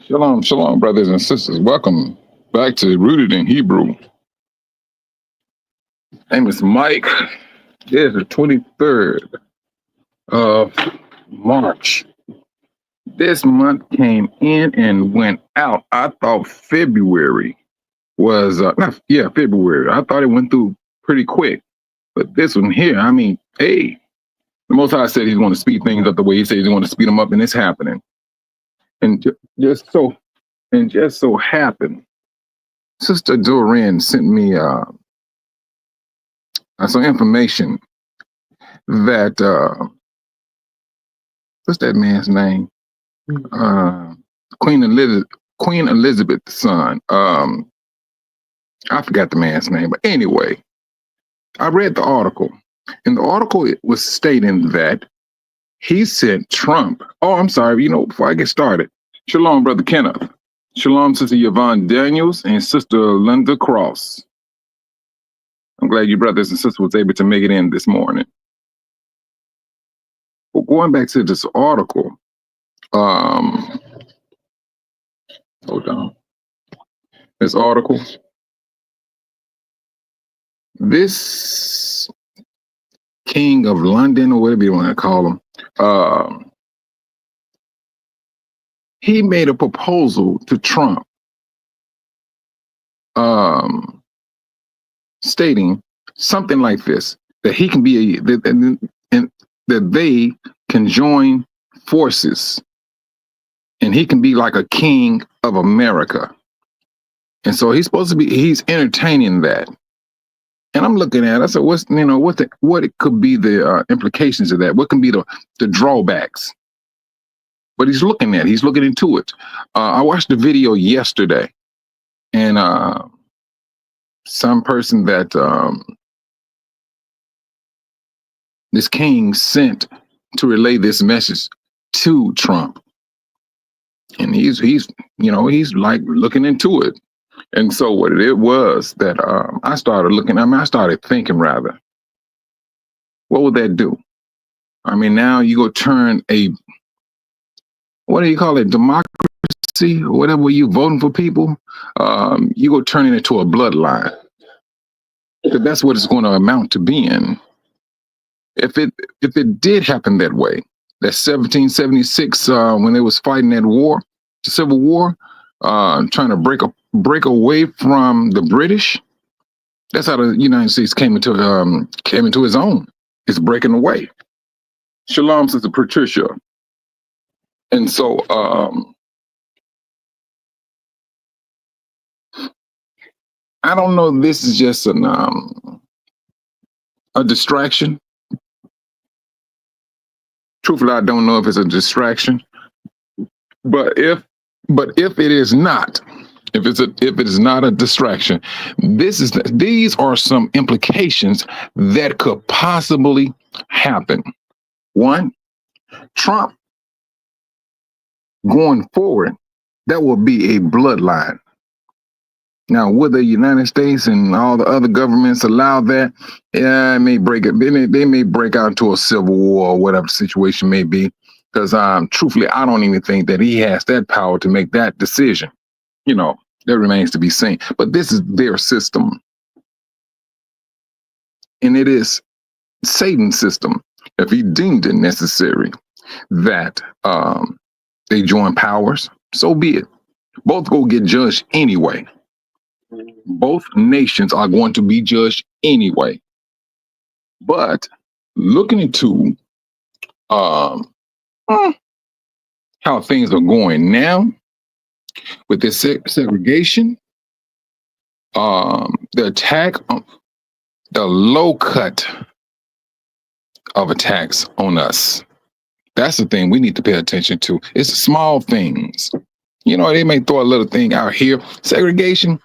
Shalom, shalom, brothers and sisters. Welcome back to Rooted in Hebrew. Name is Mike. It is the 23rd of March. This month came in and went out. I thought February was, February. I thought it went through pretty quick. But this one here, the Most High said he's going to speed things up the way he said he's going to speed them up, and it's happening. And just so happened, Sister Doreen sent me some information that what's that man's name? Queen Elizabeth's son. I forgot the man's name, but anyway, I read the article, and the article was stating that he sent Trump. Oh, I'm sorry. Before I get started, shalom, Brother Kenneth. Shalom, Sister Yvonne Daniels and Sister Linda Cross. I'm glad you brothers and sisters was able to make it in this morning. But going back to this article, hold on. This article, this King of London, or whatever you want to call him, he made a proposal to Trump, stating something like this: that he can be that they can join forces, and he can be like a king of America. And so he's entertaining that. And I'm looking at it, I said, what it could be the implications of that? What can be the drawbacks? But he's looking into it. I watched the video yesterday, and some person that this king sent to relay this message to Trump, and he's like looking into it. And so what it was that I started thinking rather, what would that do? Now you go turn what do you call it, democracy or whatever, you voting for people, you go turn it into a bloodline. Because that's what it's going to amount to being. If it did happen that way, that 1776 when they was fighting that war, the Civil War, trying to break away from the British, that's how the United States came into its own. It's breaking away. Shalom, Sister Patricia. And so I don't know. This is just a distraction. Truthfully, I don't know if it's a distraction. But if it is not, if it is not a distraction, these are some implications that could possibly happen. One, Trump going forward, that will be a bloodline. Now, would the United States and all the other governments allow that? Yeah, it may break it. They may break out into a civil war or whatever the situation may be. Because truthfully, I don't even think that he has that power to make that decision. That remains to be seen. But this is their system. And it is Satan's system, if he deemed it necessary that they join powers, so be it. Both go get judged anyway. Both nations are going to be judged anyway. But looking into how things are going now with this segregation, the attack, the low cut of attacks on us. That's the thing we need to pay attention to. It's the small things. They may throw a little thing out here. Segregation.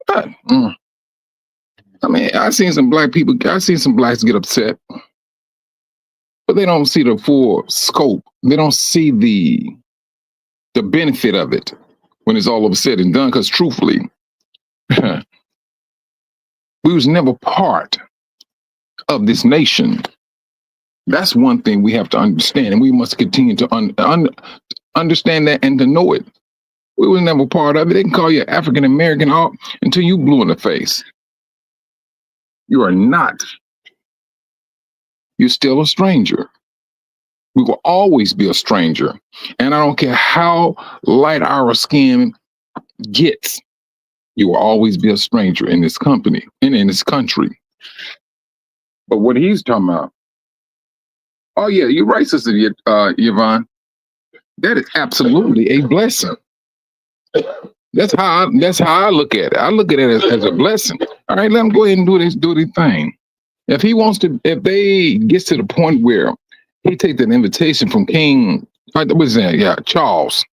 I've seen some black people, I've seen some blacks get upset, but they don't see the full scope. They don't see the benefit of it when it's all over said and done, because truthfully, we was never part of this nation. That's one thing we have to understand, and we must continue to understand that and to know it. We was never part of it. They can call you African American all until you blue in the face. You are not. You're still a stranger. We will always be a stranger. And I don't care how light our skin gets, you will always be a stranger in this company and in this country. But what he's talking about, oh yeah, you're right, Sister Yvonne. That is absolutely a blessing. That's how I look at it. I look at it as a blessing. All right, let them go ahead and do their thing. If he wants to, if they gets to the point where he take that invitation from King, what was that? Yeah, Charles,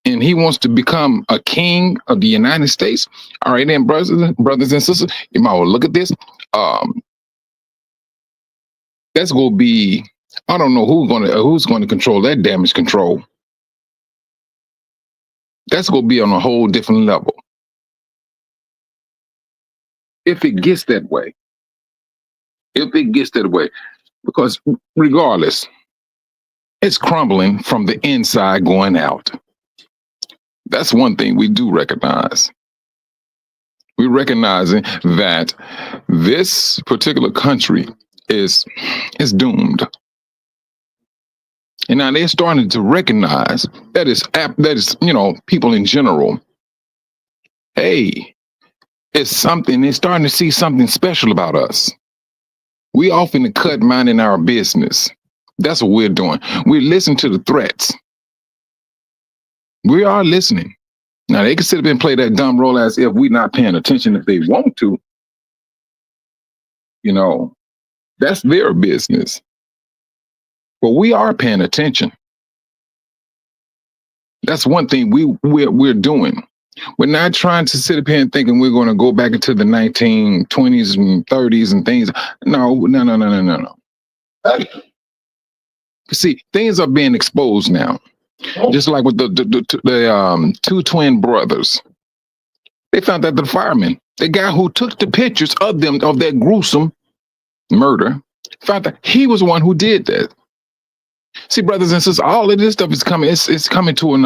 and he wants to become a king of the United States. All right, then, brothers and sisters, you might well look at this. Um, that's going to be. I don't know who's going to control that damage control. That's going to be on a whole different level. If it gets that way, because regardless, it's crumbling from the inside going out. That's one thing we do recognize. We're recognizing that this particular country is doomed. And now they're starting to recognize that is people in general. Hey, it's something. They're starting to see something special about us. We often cut minding our business. That's what we're doing. We listen to the threats. We are listening. Now they can sit up and play that dumb role as if we're not paying attention if they want to. That's their business. But we are paying attention. That's one thing we're doing. We're not trying to sit up here and thinking we're going to go back into the 1920s and 30s and things. No. See, things are being exposed now. Just like with the two twin brothers. They found out the fireman, the guy who took the pictures of them, of that gruesome murder, found that he was the one who did that. See, brothers and sisters, all of this stuff is coming. It's coming to an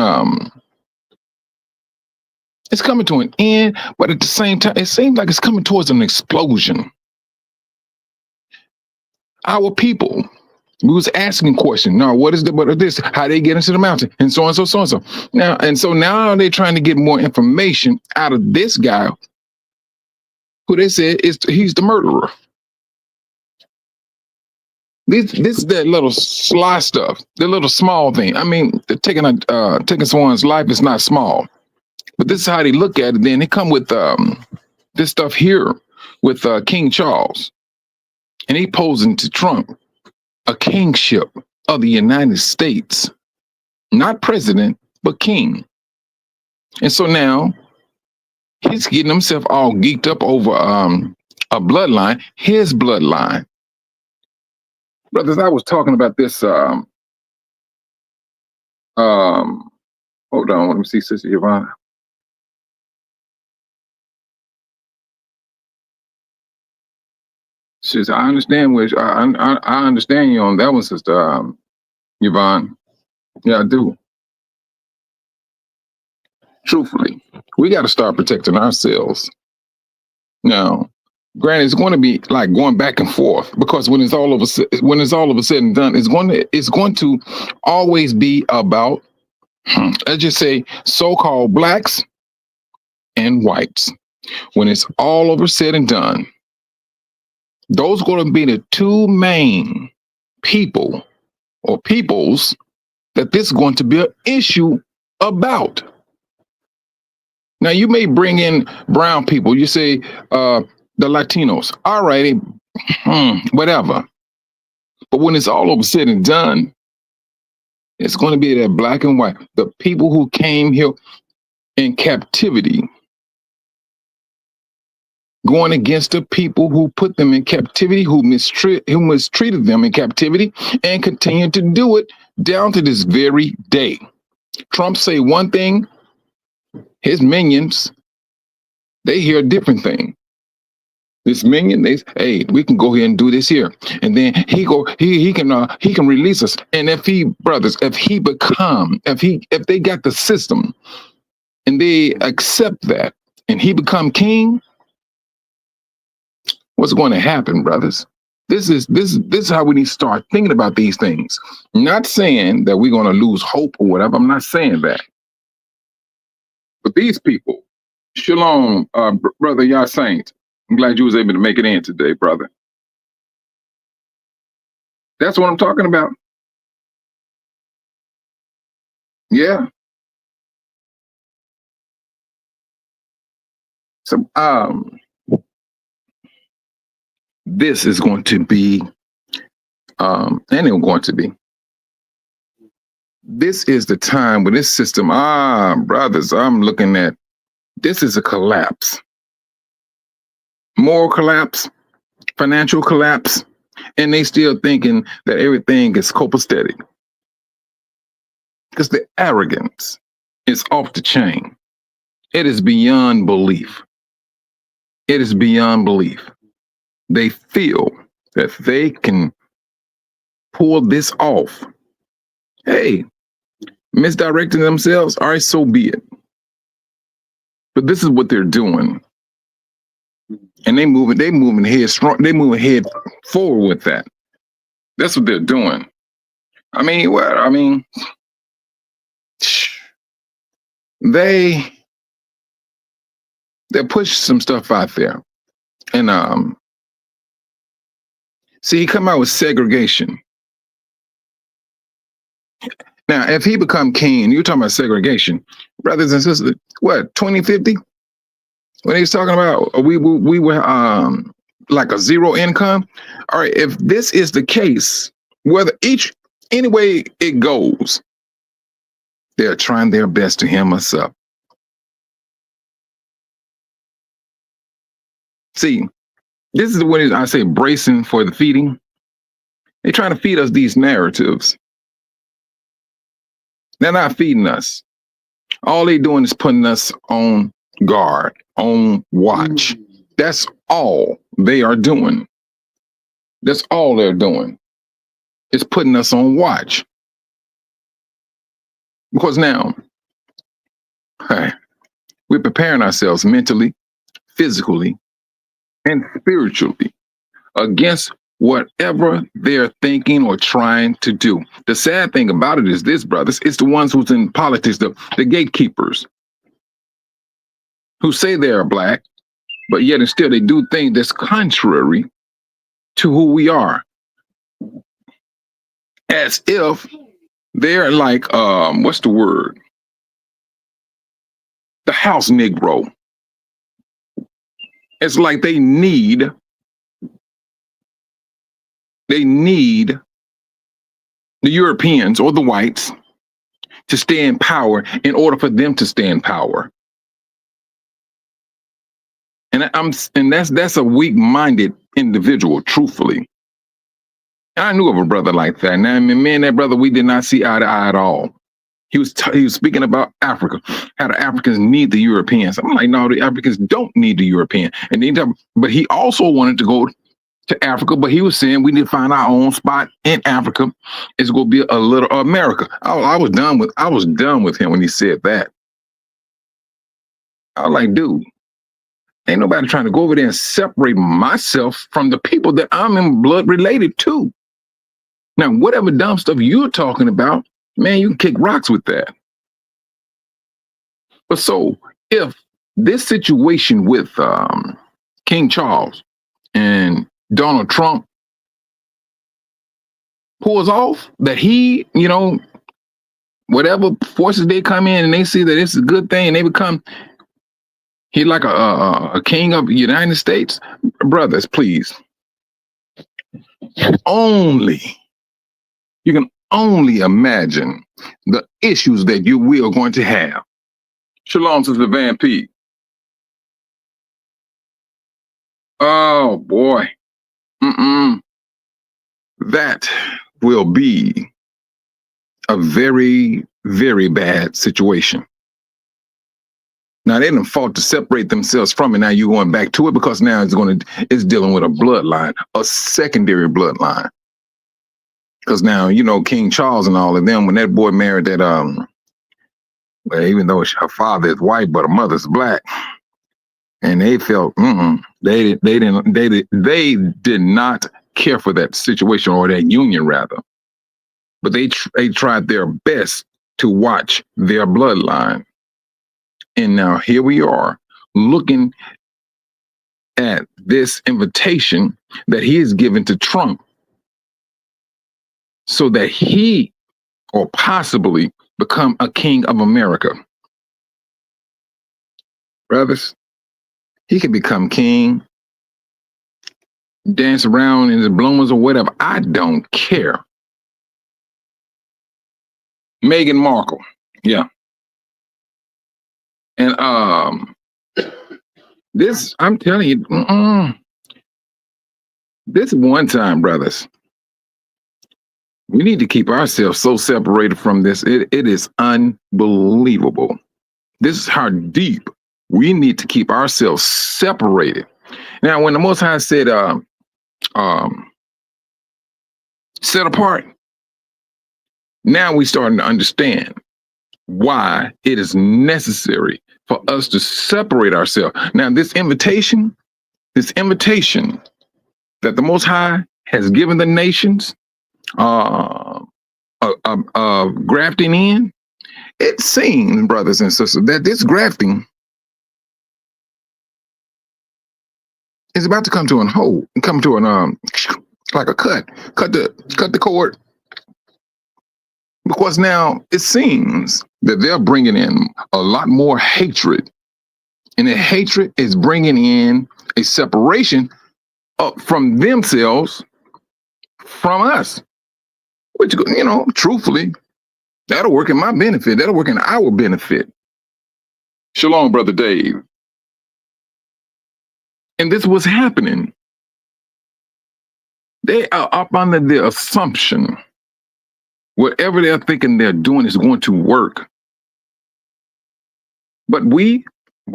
it's coming to an end, but at the same time, it seems like it's coming towards an explosion. Our people, we was asking questions. Now, what is this? How they get into the mountain, and so on, so on. Now they're trying to get more information out of this guy, who they said he's the murderer. This is that little sly stuff, the little small thing. I mean, taking someone's life is not small, but this is how they look at it. Then they come with this stuff here with King Charles, and he posing to Trump a kingship of the United States, not president, but king. And so now he's getting himself all geeked up over a bloodline, his bloodline. Brothers, I was talking about this. Hold on, let me see, Sister Yvonne. She says, I understand I understand you on that one, Sister Yvonne. Yeah, I do. Truthfully, we got to start protecting ourselves. Now, granted, it's going to be like going back and forth, because when it's all of a said and done, it's going to always be about, let's just say, so-called blacks and whites. When it's all over said and done, those are going to be the two main people or peoples that this is going to be an issue about. Now, you may bring in brown people. You say the Latinos. All righty, whatever. But when it's all over said and done, it's going to be that black and white, the people who came here in captivity, going against the people who put them in captivity, who mistreated them in captivity, and continue to do it down to this very day. Trump say one thing, his minions, they hear a different thing. This minion, hey, we can go here and do this here, and then he can release us. And if he, brothers, if they got the system and they accept that, and he become king, what's going to happen, brothers? This is how we need to start thinking about these things. Not saying that we're going to lose hope or whatever. I'm not saying that. But these people, shalom, brother, y'all saints. I'm glad you was able to make it in today, brother. That's what I'm talking about. Yeah. So this is going to be and it's going to be. This is the time when this system, brothers, I'm looking at this is a collapse. Moral collapse, financial collapse, and they still thinking that everything is copacetic. Because the arrogance is off the chain. It is beyond belief. It is beyond belief. They feel that they can pull this off. Hey, misdirecting themselves, all right, so be it. But this is what they're doing. And they moving head strong, they moving head forward with that. That's what they're doing. They push some stuff out there. And see, he come out with segregation. Now, if he become king, you're talking about segregation, brothers and sisters, what, 2050? When he's talking about we were like a zero income. All right, if this is the case, whether any way it goes, they're trying their best to hem us up. See, this is what I say bracing for the feeding. They're trying to feed us these narratives. They're not feeding us. All they're doing is putting us on guard, on watch. That's all they are doing. That's all they're doing. It's putting us on watch. Because now, we're preparing ourselves mentally, physically, and spiritually against whatever they're thinking or trying to do. The sad thing about it is this, brothers, it's the ones who's in politics, the gatekeepers, who say they are black, but yet and still they do things that's contrary to who we are. As if they're like, what's the word? The house Negro. It's like they need the Europeans or the whites to stay in power in order for them to stay in power. And that's a weak-minded individual, truthfully. And I knew of a brother like that. Now, me and that brother, we did not see eye to eye at all. He was speaking about Africa, how the Africans need the Europeans. I'm like, no, the Africans don't need the European. But he also wanted to go to Africa, but he was saying we need to find our own spot in Africa. It's going to be a little America. I was done with him when he said that. I was like, dude, ain't nobody trying to go over there and separate myself from the people that I'm in blood related to. Now, whatever dumb stuff you're talking about, man, you can kick rocks with that. But so if this situation with King Charles and Donald Trump pulls off, that he, whatever forces they come in and they see that it's a good thing and they become, he like a king of the United States, brothers, please. You can only imagine the issues that we are going to have. Shalom, Sister Van P. Oh boy. That will be a very, very bad situation. Now they done fought to separate themselves from it. Now you're going back to it because now it's dealing with a bloodline, a secondary bloodline. Because now, you know, King Charles and all of them, when that boy married that, well, even though her father is white, but her mother's black, and they felt, they did not care for that situation, or that union rather. But they tried their best to watch their bloodline. And now here we are looking at this invitation that he is given to Trump so that he or possibly become a king of America. Brothers, he can become king, dance around in his bloomers or whatever. I don't care. Meghan Markle, yeah. And this, I'm telling you, this one time, brothers, we need to keep ourselves so separated from this. It is unbelievable. This is how deep we need to keep ourselves separated. Now, when the Most High said, set apart, now we starting to understand why it is necessary for us to separate ourselves. Now, this invitation that the Most High has given the nations, grafting in, it seems, brothers and sisters, that this grafting is about to come to an like a cut the cord, because now it seems that they're bringing in a lot more hatred, and the hatred is bringing in a separation up from themselves, from us, which, you know, truthfully, that'll work in my benefit. That'll work in our benefit. Shalom, Brother Dave. And this was happening. They are up under the assumption whatever they're thinking they're doing is going to work. But we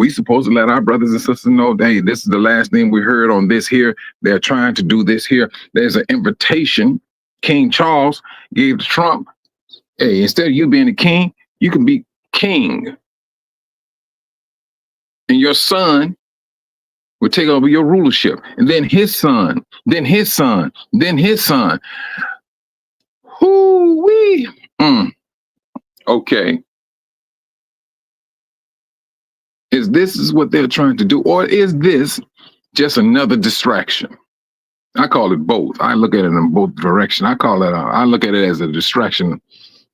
supposed to let our brothers and sisters know, hey, this is the last thing we heard on this here. They're trying to do this here. There's an invitation King Charles gave to Trump. Hey, instead of you being a king, you can be king. And your son will take over your rulership. And then his son, then his son, then his son. Hoo-wee. Okay. Is this what they're trying to do? Or is this just another distraction? I call it both. I look at it in both directions. I look at it as a distraction.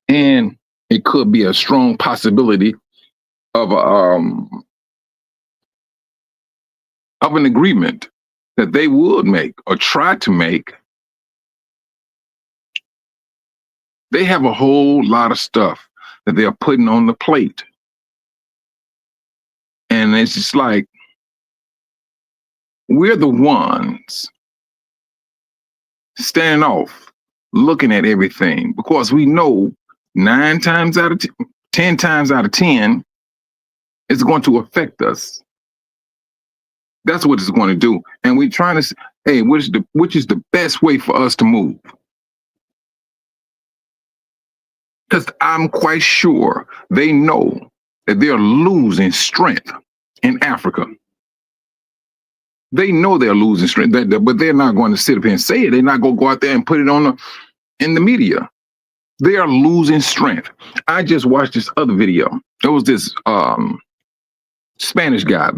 And it could be a strong possibility of an agreement that they would make or try to make. They have a whole lot of stuff that they're putting on the plate. And it's just like, we're the ones standing off, looking at everything, because we know 10 times out of 10, it's going to affect us. That's what it's going to do. And we're trying to say, hey, which is the best way for us to move? Because I'm quite sure they know that they're losing strength in Africa. They know they're losing strength, but they're not going to sit up here and say it. They're not going to go out there and put it in the media. They are losing strength. I just watched this other video. There was this Spanish guy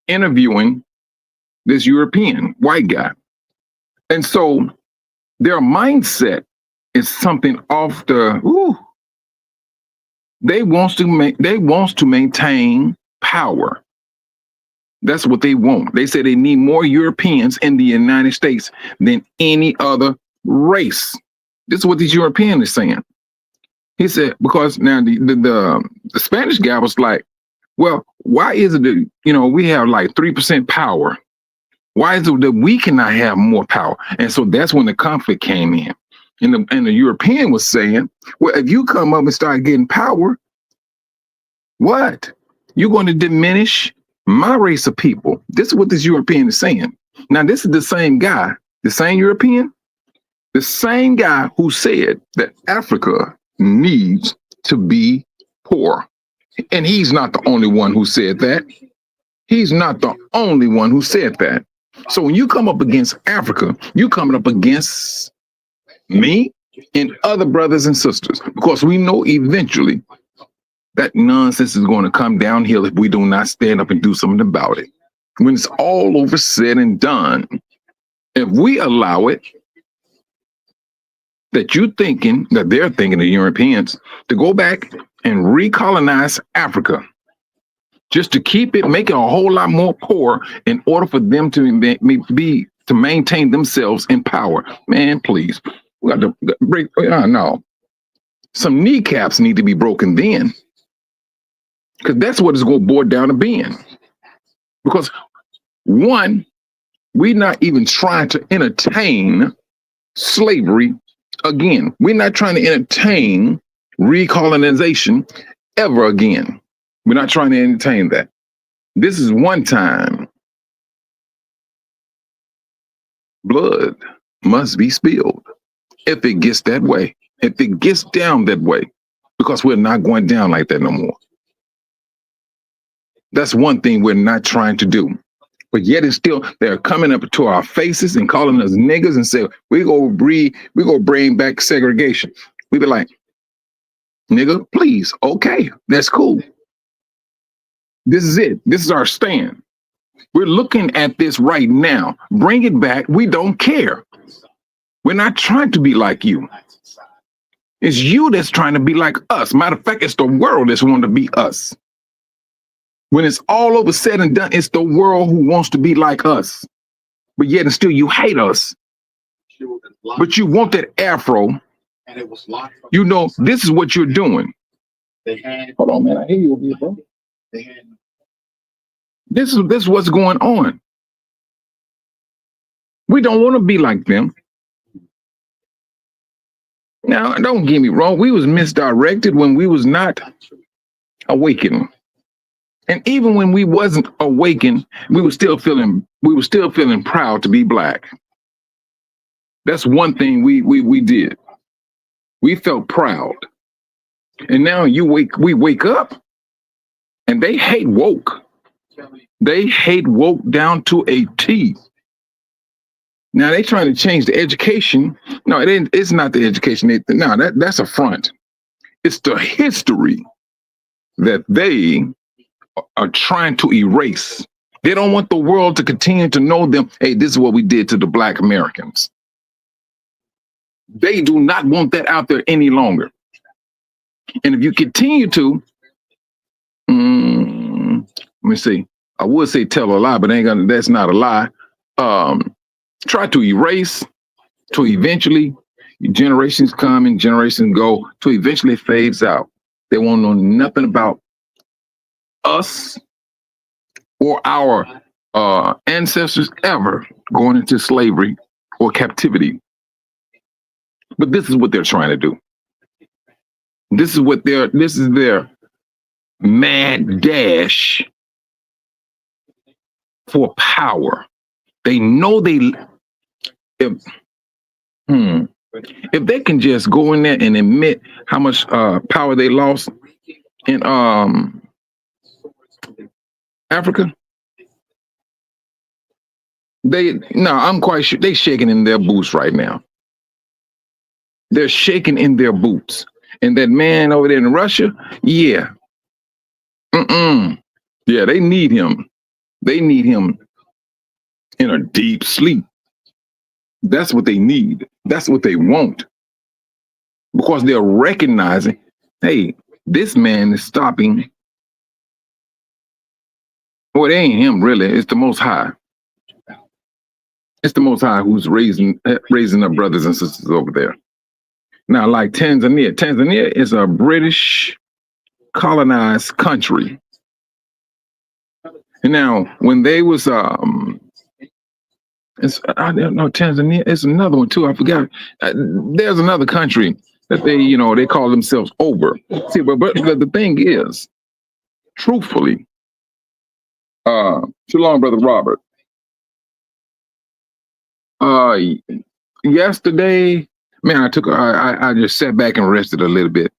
interviewing this European white guy. And so their mindset is something off the, they want to maintain power. That's what they want. They say they need more Europeans in the United States than any other race. This is what these Europeans are saying. He said, because now the Spanish guy was like, well, why is it that, we have like 3% power? Why is it that we cannot have more power? And so that's when the conflict came in. And the European was saying, well, if you come up and start getting power, what? You're going to diminish my race of people. This is what this European is saying. Now, this is the same guy, the same European, the same guy who said that Africa needs to be poor. And he's not the only one who said that. He's not the only one who said that. So when you come up against Africa, you coming up against me and other brothers and sisters, because we know eventually that nonsense is going to come downhill if we do not stand up and do something about it. When it's all over said and done, if we allow it, that they're thinking, the Europeans, to go back and recolonize Africa, just to keep it, make it a whole lot more poor in order for them to maintain themselves in power. Man, please, we got to break. No, some kneecaps need to be broken then, because that's what it's going to boil down to being. Because one, we're not even trying to entertain slavery again. We're not trying to entertain recolonization ever again. We're not trying to entertain that. This is one time. Blood must be spilled if it gets that way, if it gets down that way, because we're not going down like that no more. That's one thing we're not trying to do. But yet it's still, they're coming up to our faces and calling us niggas and say, we go bring back segregation. We be like, nigga, please, okay, that's cool. This is it. This is our stand. We're looking at this right now. Bring it back. We don't care. We're not trying to be like you. It's you that's trying to be like us. Matter of fact, it's the world that's wanting to be us. When it's all over said and done, it's the world who wants to be like us. But yet and still you hate us. But you want that afro. You know, this is what you're doing. Hold on, man. I hear you over here, bro. This is what's going on. We don't want to be like them. Now, don't get me wrong. We was misdirected when we was not awakened. And even when we wasn't awakened, we were still feeling proud to be black. That's one thing we did. We felt proud. And now we wake up and they hate woke. They hate woke down to a T. Now they trying to change the education. No, it's not the education. That's a front. It's the history that they are trying to erase. They don't want the world to continue to know them. Hey, this is what we did to the Black Americans. They do not want that out there any longer. And if you continue to, let me see. I would say tell a lie, but that's not a lie. Try to erase, to eventually generations come and generations go, to eventually fades out. They won't know nothing about us or our ancestors ever going into slavery or captivity. But this is what they're trying to do. This is their mad dash for power. They know if they can just go in there and admit how much power they lost in Africa, I'm quite sure they're shaking in their boots right now. They're shaking in their boots. And that man over there in Russia, yeah. Yeah, they need him. They need him in a deep sleep. That's what they need. That's what they want. Because they're recognizing, hey, this man is stopping. Well, it ain't him really. It's the Most High. It's the Most High who's raising up brothers and sisters over there. Now, like Tanzania is a British colonized country. And now, when they was, I don't know, Tanzania, it's another one too, I forgot. There's another country that they call themselves over. See, but the thing is, truthfully, shalom, brother Robert. Uh, Yesterday, man, I just sat back and rested a little bit.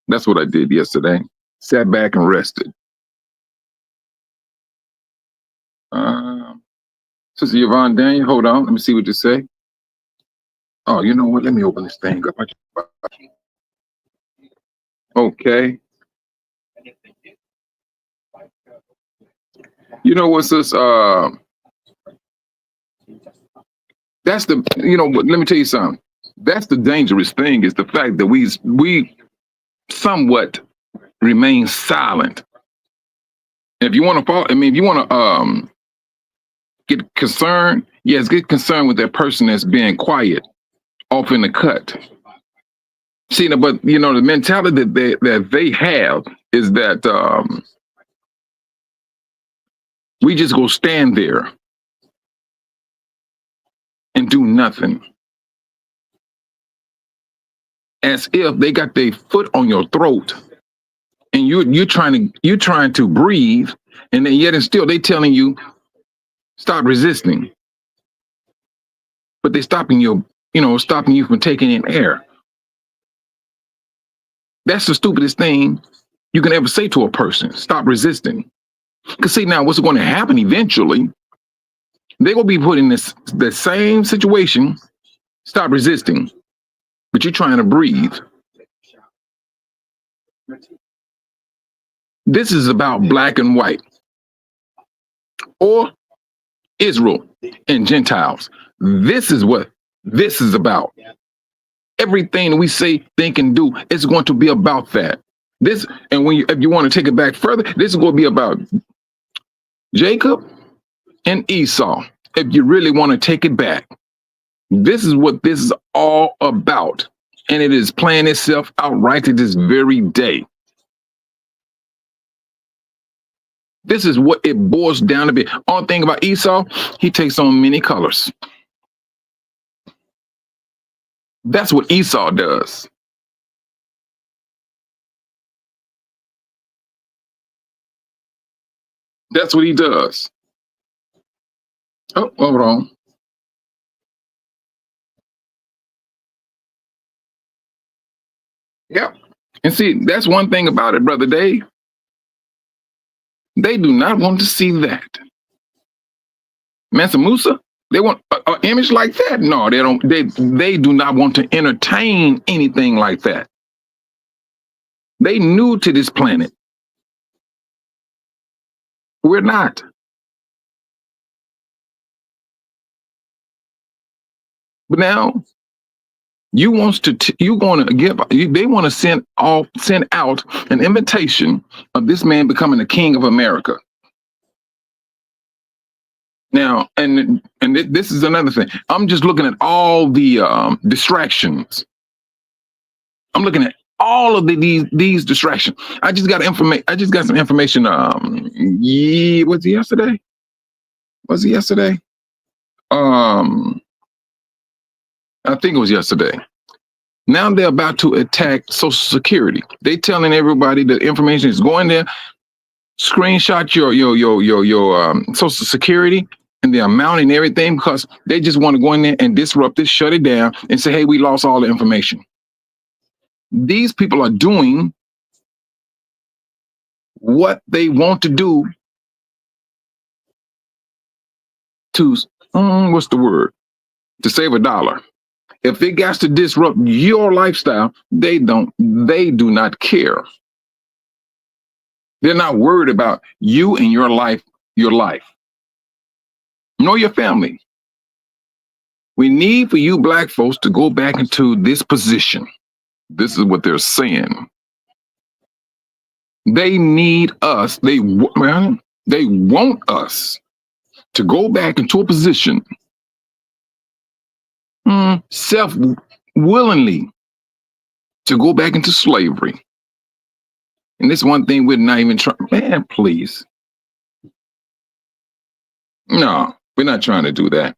That's what I did yesterday. Sat back and rested. Um, Sister Yvonne Daniel, hold on. Let me see what you say. Oh, you know what? Let me open this thing up. Okay. You know what, sis? That's the, let me tell you something. That's the dangerous thing, is the fact that we somewhat remain silent. If you want to follow, if you want to get concerned, yes, get concerned with that person that's being quiet off in the cut. See, but the mentality that they have is that we just go stand there and do nothing, as if they got their foot on your throat, and you're trying to breathe, and then yet and still they telling you stop resisting, but they're stopping you from taking in air. That's the stupidest thing you can ever say to a person. Stop resisting. Because see, now what's going to happen eventually? They're going to be put in the same situation. Stop resisting, but you're trying to breathe. This is about black and white, or Israel and Gentiles. This is what this is about. Everything that we say, think, and do is going to be about that. This, and if you want to take it back further, this is going to be about Jacob and Esau. If you really want to take it back, this is what this is all about, and it is playing itself out right to this very day. This is what it boils down to be. Only thing about Esau, he takes on many colors. That's what Esau does. That's what he does. Oh, hold on. Yep. And see, that's one thing about it, Brother Dave. They do not want to see that. Mansa Musa, they want an image like that? No, they don't. They do not want to entertain anything like that. They new to this planet. We're not. But now they want to send out an invitation of this man becoming the king of America. Now, and this is another thing. I'm just looking at all the distractions. I'm looking at all of these distractions. I just got some information. Was it yesterday? Was it yesterday? I think it was yesterday. Now they're about to attack Social Security. They telling everybody that information is going there. Screenshot your Social Security and the amount and everything, because they just want to go in there and disrupt it, shut it down, and say, hey, we lost all the information. These people are doing what they want to do to, what's the word? To save $1. If it got to disrupt your lifestyle, they do not care. They're not worried about you and your life, nor your family. We need for you black folks to go back into this position. This is what they're saying. They need us. They want us to go back into a position, self-willingly, to go back into slavery. And this one thing we're not even trying. Man, please. No, we're not trying to do that.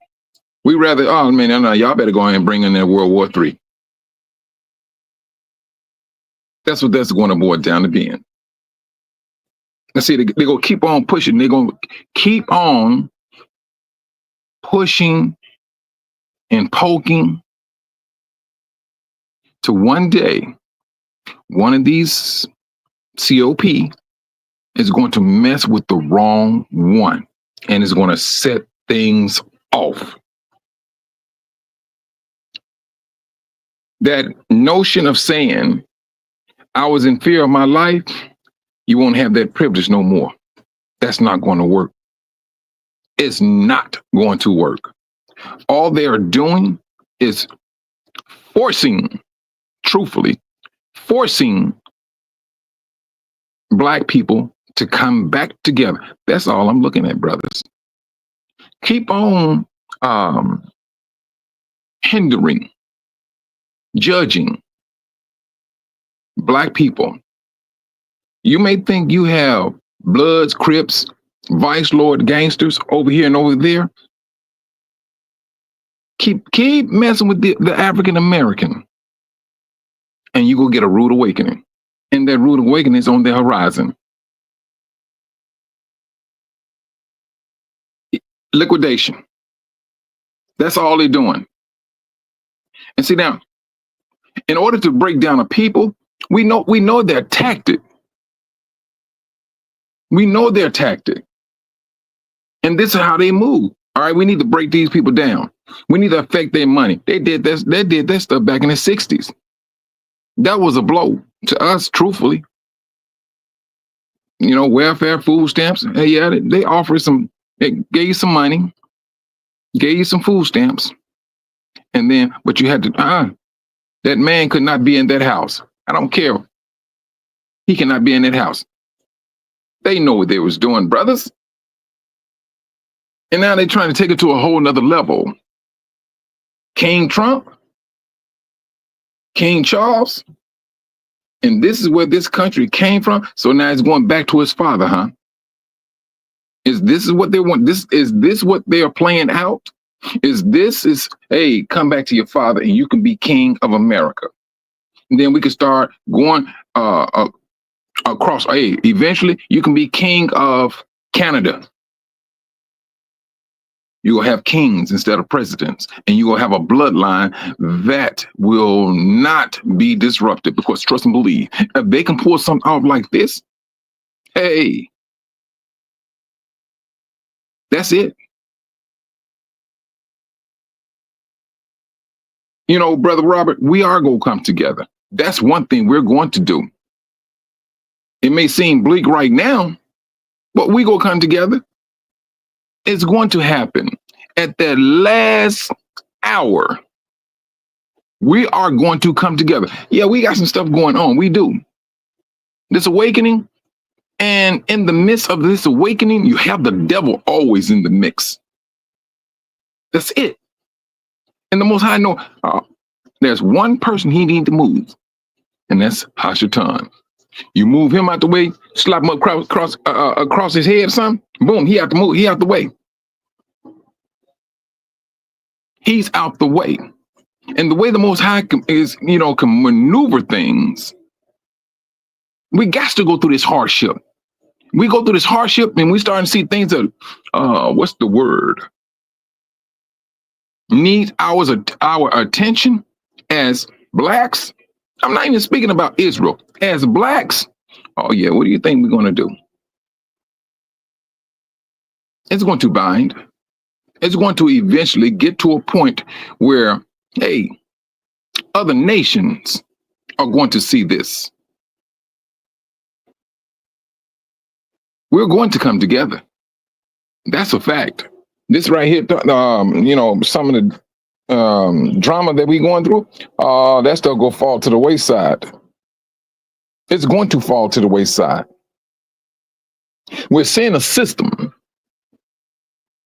We rather, oh man, no, y'all better go ahead and bring in that World War III. That's what that's going to boil down to being. Let's see, they're going to keep on pushing. They're going to keep on pushing and poking to one day, one of these COP is going to mess with the wrong one and is going to set things off. That notion of saying, I was in fear of my life, you won't have that privilege no more. That's not going to work. It's not going to work. All they are doing is forcing, truthfully, forcing Black people to come back together. That's all I'm looking at, brothers. Keep on hindering, judging Black people. You may think you have Bloods, Crips, Vice Lord gangsters over here and over there. Keep messing with the African American, and you go get a rude awakening. And that rude awakening is on the horizon. Liquidation. That's all they're doing. And see now, in order to break down a people, we know their tactic. We know their tactic. And this is how they move. All right, we need to break these people down. We need to affect their money. They did that stuff back in the 60s. That was a blow to us, truthfully. You know, welfare, food stamps. Yeah, they offered some, they gave you some money, gave you some food stamps. And then, but you had to, that man could not be in that house. I don't care. He cannot be in that house. They know what they was doing, brothers. And now they're trying to take it to a whole nother level. King Trump, King Charles, and this is where this country came from. So now it's going back to his father, huh? Is this what they want? Is this what they are playing out? Hey, come back to your father and you can be king of America. And then we can start going across. Hey, eventually you can be king of Canada. You will have kings instead of presidents, and you will have a bloodline that will not be disrupted, because trust and believe, if they can pull something off like this, hey, that's it. You know, Brother Robert, we are going to come together. That's one thing we're going to do. It may seem bleak right now, but we going to come together. It's going to happen at that last hour. We are going to come together. Yeah, we got some stuff going on. We do. This awakening. And in the midst of this awakening, you have the devil always in the mix. That's it. And the Most High know there's one person he needs to move, and that's Hashatan. You move him out the way, slap him across his head, son. Boom, he out the move. He out the way. He's out the way. And the way the Most High can maneuver things, we got to go through this hardship. We go through this hardship and we start to see things that, what's the word? Need our attention as Blacks. I'm not even speaking about Israel. As Blacks, oh yeah, what do you think we're going to do? It's going to bind. It's going to eventually get to a point where, hey, other nations are going to see this. We're going to come together. That's a fact. This right here, some of the drama that we're going through, that stuff will fall to the wayside. It's going to fall to the wayside. We're seeing a system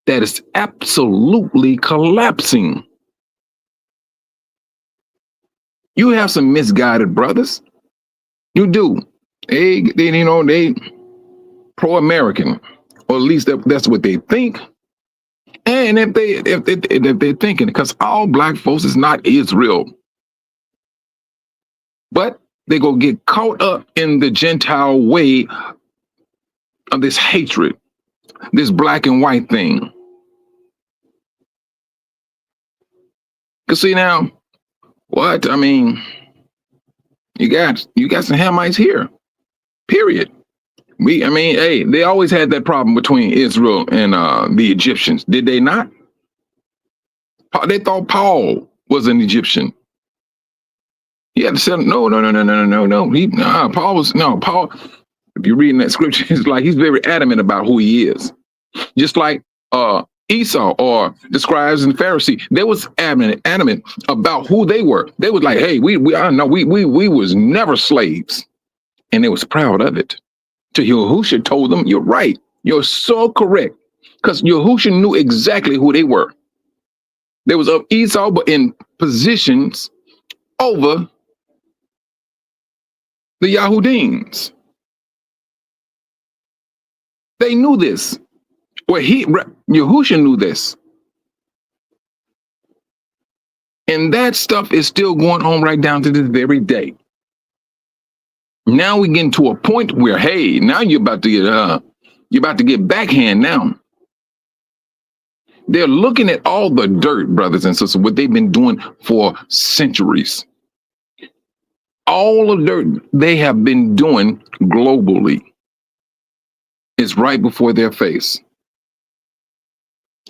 that is absolutely collapsing. You have some misguided brothers. You do. They pro-American, or at least that's what they think. And if they're thinking, because all Black folks is not Israel, but they go get caught up in the Gentile way of this hatred, this black and white thing. Cause see now, what? I mean, you got some Hamites here. Period. I mean, hey, they always had that problem between Israel and the Egyptians, did they not? They thought Paul was an Egyptian. He had to say, no. Paul was no Paul. If you're reading that scripture, it's like he's very adamant about who he is. Just like Esau or the scribes and Pharisees, they was adamant about who they were. They was like, hey, we was never slaves, and they was proud of it. To Yahusha told them, you're right. You're so correct. Because Yahusha knew exactly who they were. They was of Esau, but in positions over the Yahudims. They knew this. Well, Yahusha knew this. And that stuff is still going on right down to this very day. Now we getting to a point where, hey, now you're about to get backhand now. They're looking at all the dirt, brothers and sisters, what they've been doing for centuries. All of dirt they have been doing globally is right before their face.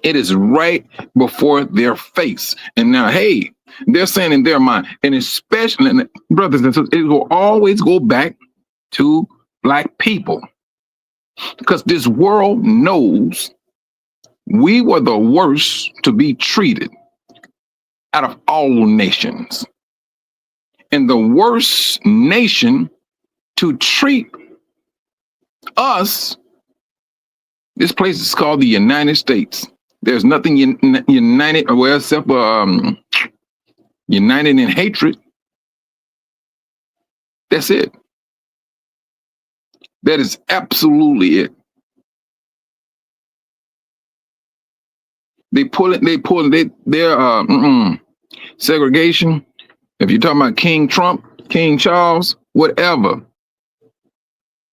It is right before their face. And now, hey, they're saying in their mind, and especially, brothers and sisters, it will always go back to black people. Because this world knows we were the worst to be treated out of all nations. And the worst nation to treat us, this place is called the United States. There's nothing united, well, except united in hatred. That's it. That is absolutely it. Their segregation. If you're talking about King Trump, King Charles, whatever,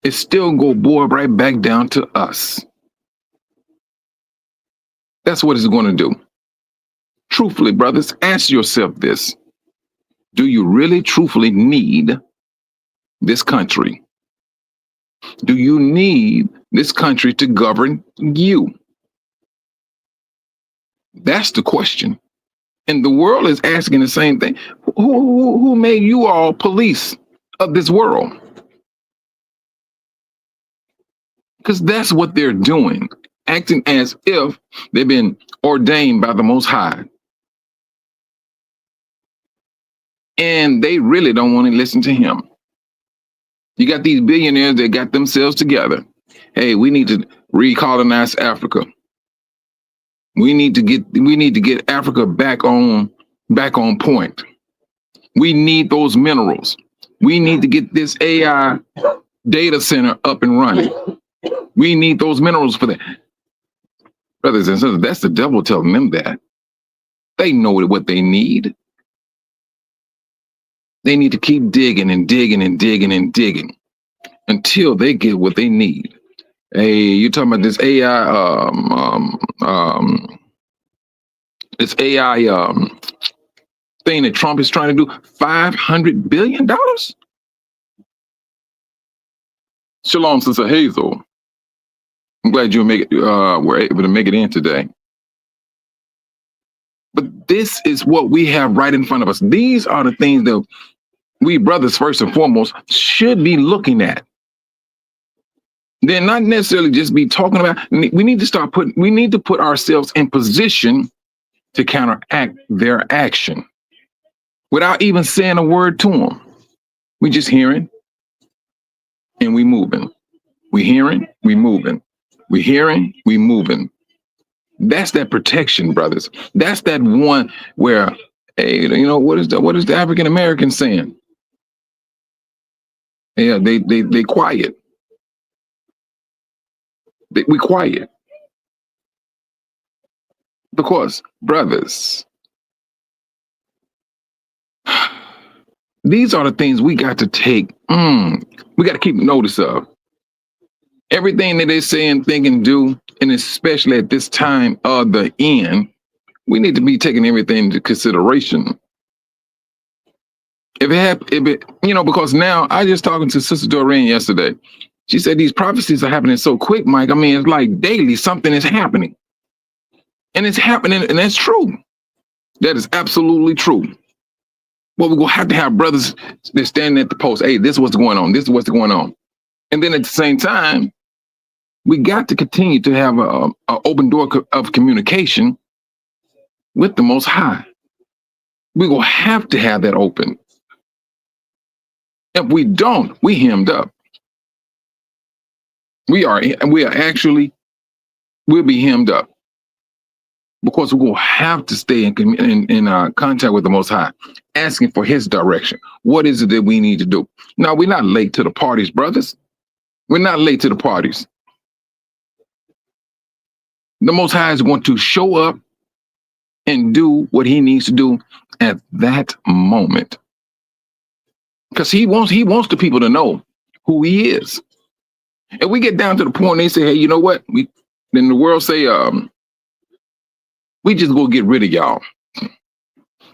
it still go boil right back down to us. That's what it's going to do. Truthfully, brothers, ask yourself this. Do you really truthfully need this country? Do you need this country to govern you? That's the question. And the world is asking the same thing. Who made you all police of this world? Because that's what they're doing, acting as if they've been ordained by the Most High. And they really don't want to listen to him. You got these billionaires that got themselves together. Hey, we need to recolonize Africa. We need to get Africa back on point. We need those minerals. We need to get this AI data center up and running. We need those minerals for that. Brothers and sisters, that's the devil telling them that. They know what they need. They need to keep digging and digging and digging and digging until they get what they need. Hey, you talking about this AI thing that Trump is trying to do, $500 billion? Shalom, Sister Hazel. I'm glad you were able to make it in today. But this is what we have right in front of us. These are the things that we brothers, first and foremost, should be looking at. They're not necessarily just be talking about. We need to put ourselves in position to counteract their action without even saying a word to them. We just hearing and we moving. We hearing, we moving. We hearing, we moving. That's that protection, brothers. That's that one where, hey, you know, what is the African American saying? Yeah, they quiet. We quiet. Because, brothers, these are the things we got to take. We got to keep notice of. Everything that they say and think and do, and especially at this time of the end, we need to be taking everything into consideration. Because now I just talking to Sister Doreen yesterday. She said these prophecies are happening so quick, Mike. I mean, it's like daily something is happening. And it's happening, and that's true. That is absolutely true. But we're gonna have to have brothers that standing at the post. Hey, this is what's going on. This is what's going on. And then at the same time, we got to continue to have a open door of communication with the Most High. We're gonna have to have that open. If we don't, we hemmed up. We'll be hemmed up because we're gonna have to stay in contact with the Most High, asking for His direction. What is it that we need to do? Now, we're not late to the parties, brothers. We're not late to the parties. The Most High is going to show up and do what He needs to do at that moment, because He wants the people to know who He is. And we get down to the point they say, hey, you know what? Then the world say, we just gonna get rid of y'all.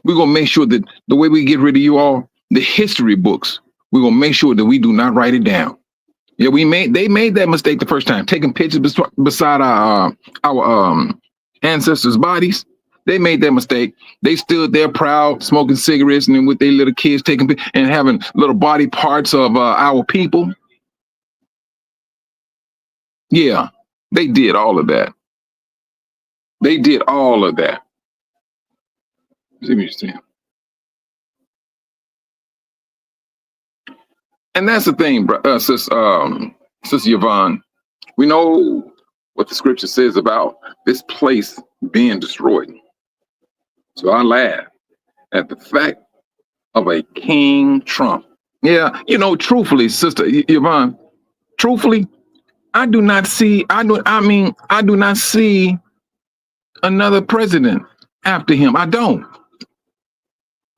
We're gonna make sure that the way we get rid of you all, the history books, we're gonna make sure that we do not write it down. Yeah, they made that mistake the first time, taking pictures beside our ancestors' bodies. They made that mistake. They stood there proud, smoking cigarettes, and then with their little kids taking and having little body parts of our people. Yeah, they did all of that. They did all of that. See what you're saying? And that's the thing, Sister Yvonne. We know what the scripture says about this place being destroyed. So I laugh at the fact of a King Trump. Yeah, truthfully, Sister Yvonne, truthfully, I do not see another president after him. I don't.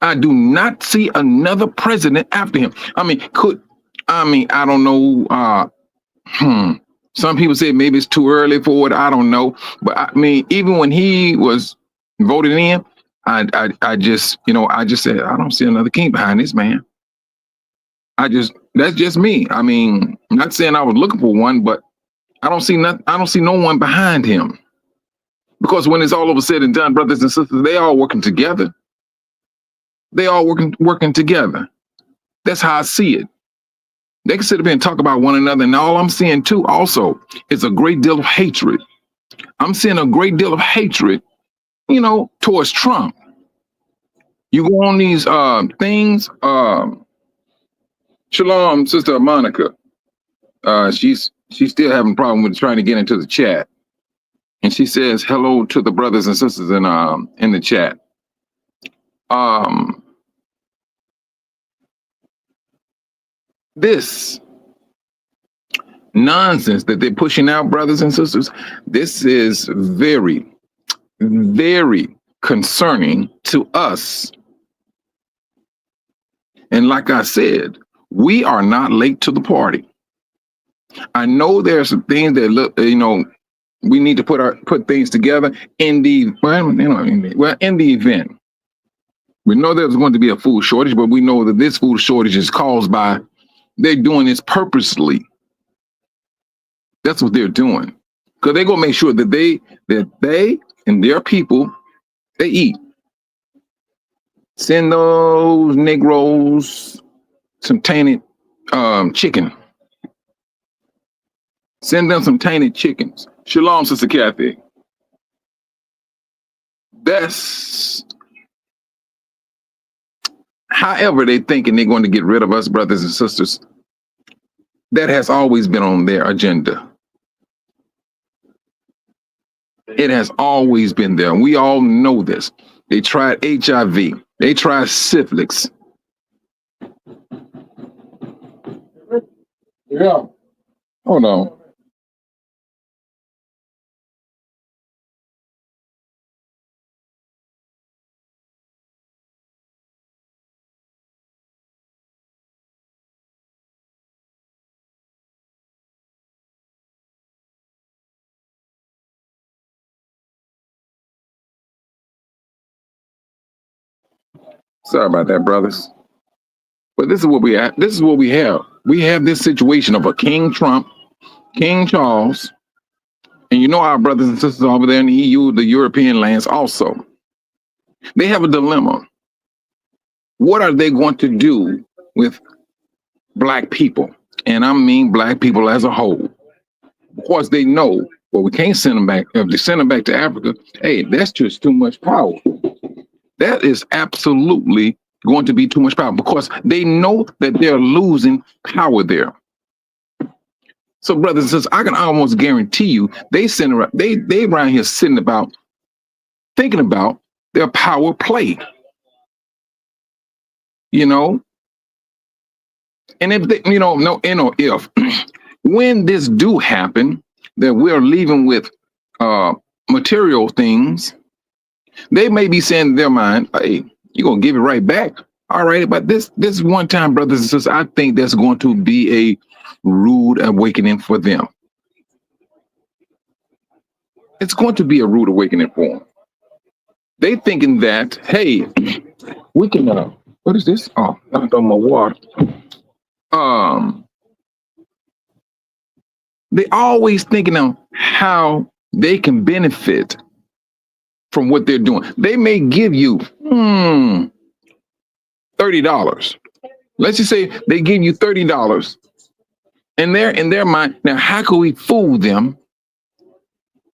I do not see another president after him. I don't know. Some people say maybe it's too early for it. I don't know. But I mean, even when he was voted in, I just said, I don't see another king behind this man. That's just me. I mean, I'm not saying I was looking for one, but I don't see no one behind him. Because when it's all over said and done, brothers and sisters, they all working together. They all working together. That's how I see it. They can sit up here and talk about one another, and all I'm seeing too also is a great deal of hatred. I'm seeing a great deal of hatred, towards Trump. You go on these things. Shalom, Sister Monica. She's still having a problem with trying to get into the chat, and she says hello to the brothers and sisters in the chat. This nonsense that they're pushing out, brothers and sisters, this is very, very concerning to us. And like I said, we are not late to the party. I know there are some things that look, we need to put things together in the event. We know there's going to be a food shortage, but we know that this food shortage is caused by they're doing this purposely. That's what they're doing, because they're gonna make sure that they and their people they eat. Send those Negroes some tainted chicken. Send them some tainted chickens. Shalom, Sister Kathy. That's however they thinking they're going to get rid of us, brothers and sisters. That has always been on their agenda. It has always been there. And we all know this. They tried HIV. They tried syphilis. Yeah. Hold on. Sorry about that, brothers. But this is what we have. This is what we have. We have this situation of a King Trump, King Charles, and you know our brothers and sisters over there in the EU, the European lands also. They have a dilemma. What are they going to do with black people? And I mean black people as a whole. Of course, they know, well, we can't send them back. If they send them back to Africa, hey, that's just too much power. That is absolutely going to be too much power because they know that they're losing power there. So, brothers and sisters, I can almost guarantee you they around here sitting about thinking about their power play. You know, and if they, no, if when this do happen, that we're leaving with material things, they may be saying in their mind, hey, you're gonna give it right back. All right, but this one time, brothers and sisters, I think that's going to be a rude awakening for them. It's going to be a rude awakening for them. They thinking that, hey, we can what is this? Oh, knocked on my water. They always thinking of how they can benefit from what they're doing. They may give you $30. Let's just say they give you $30. And they're in their mind, now how can we fool them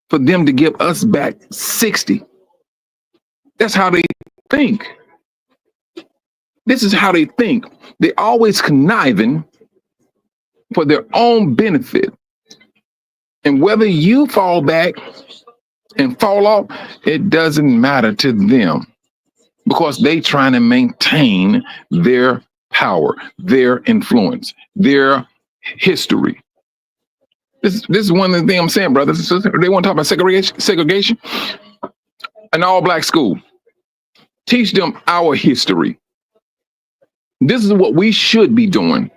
for them to give us back 60? That's how they think. This is how they think. They always conniving for their own benefit. And whether you fall back and fall off, it doesn't matter to them because they trying to maintain their power, their influence, their history. This is one of the things I'm saying, brothers and sisters. They want to talk about segregation. An all-black school. Teach them our history. This is what we should be doing.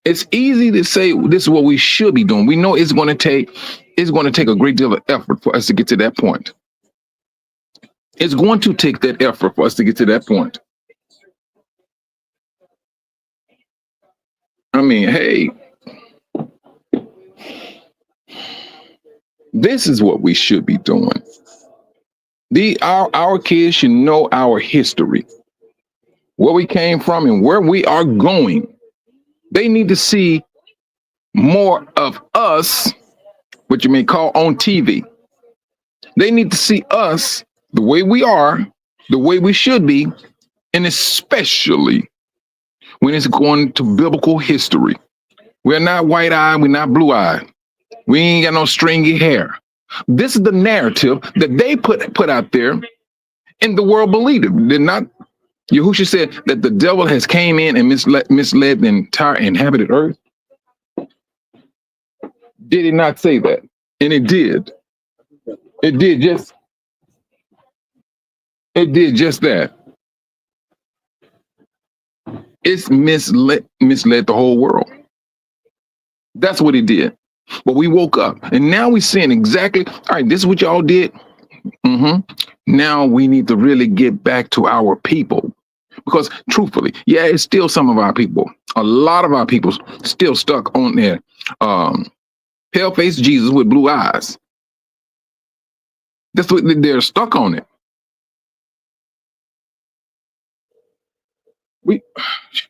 It's easy to say this is what we should be doing. We know it's going to take a great deal of effort for us to get to that point. It's going to take that effort for us to get to that point. I mean, hey, this is what we should be doing. Our kids should know our history, where we came from and where we are going. They need to see more of us, what you may call on TV. They need to see us the way we are, the way we should be, and especially when it's going to biblical history. We're not white-eyed, we're not blue-eyed. We ain't got no stringy hair. This is the narrative that they put out there, and the world believed it. Did not Yahushua said that the devil has came in and misled the entire inhabited earth? Did he not say that? And it did. It did just that. It's misled the whole world. That's what it did. But we woke up and now we're seeing exactly, all right, this is what y'all did. Now we need to really get back to our people. Because truthfully, yeah, it's still some of our people. A lot of our people still stuck on their pale-faced Jesus with blue eyes. That's what they're stuck on it.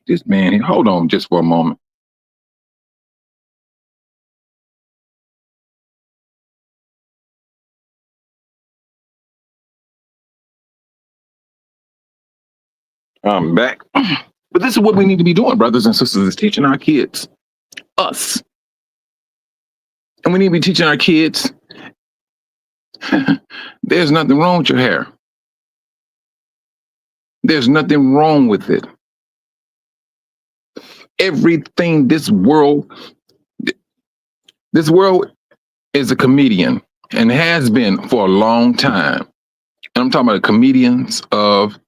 This man, hold on just for a moment. I'm back. But this is what we need to be doing, brothers and sisters, is teaching our kids, us. And we need to be teaching our kids, there's nothing wrong with your hair. There's nothing wrong with it. Everything this world is a comedian and has been for a long time. And I'm talking about comedians of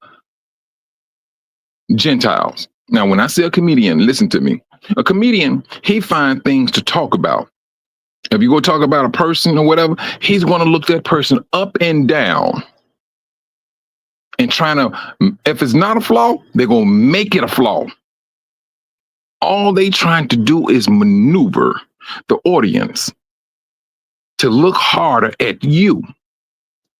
Gentiles. Now, when I say a comedian, listen to me. A comedian, he finds things to talk about. If you go talk about a person or whatever, he's going to look that person up and down. and trying to, if it's not a flaw, they're going to make it a flaw. All they trying to do is maneuver the audience to look harder at you.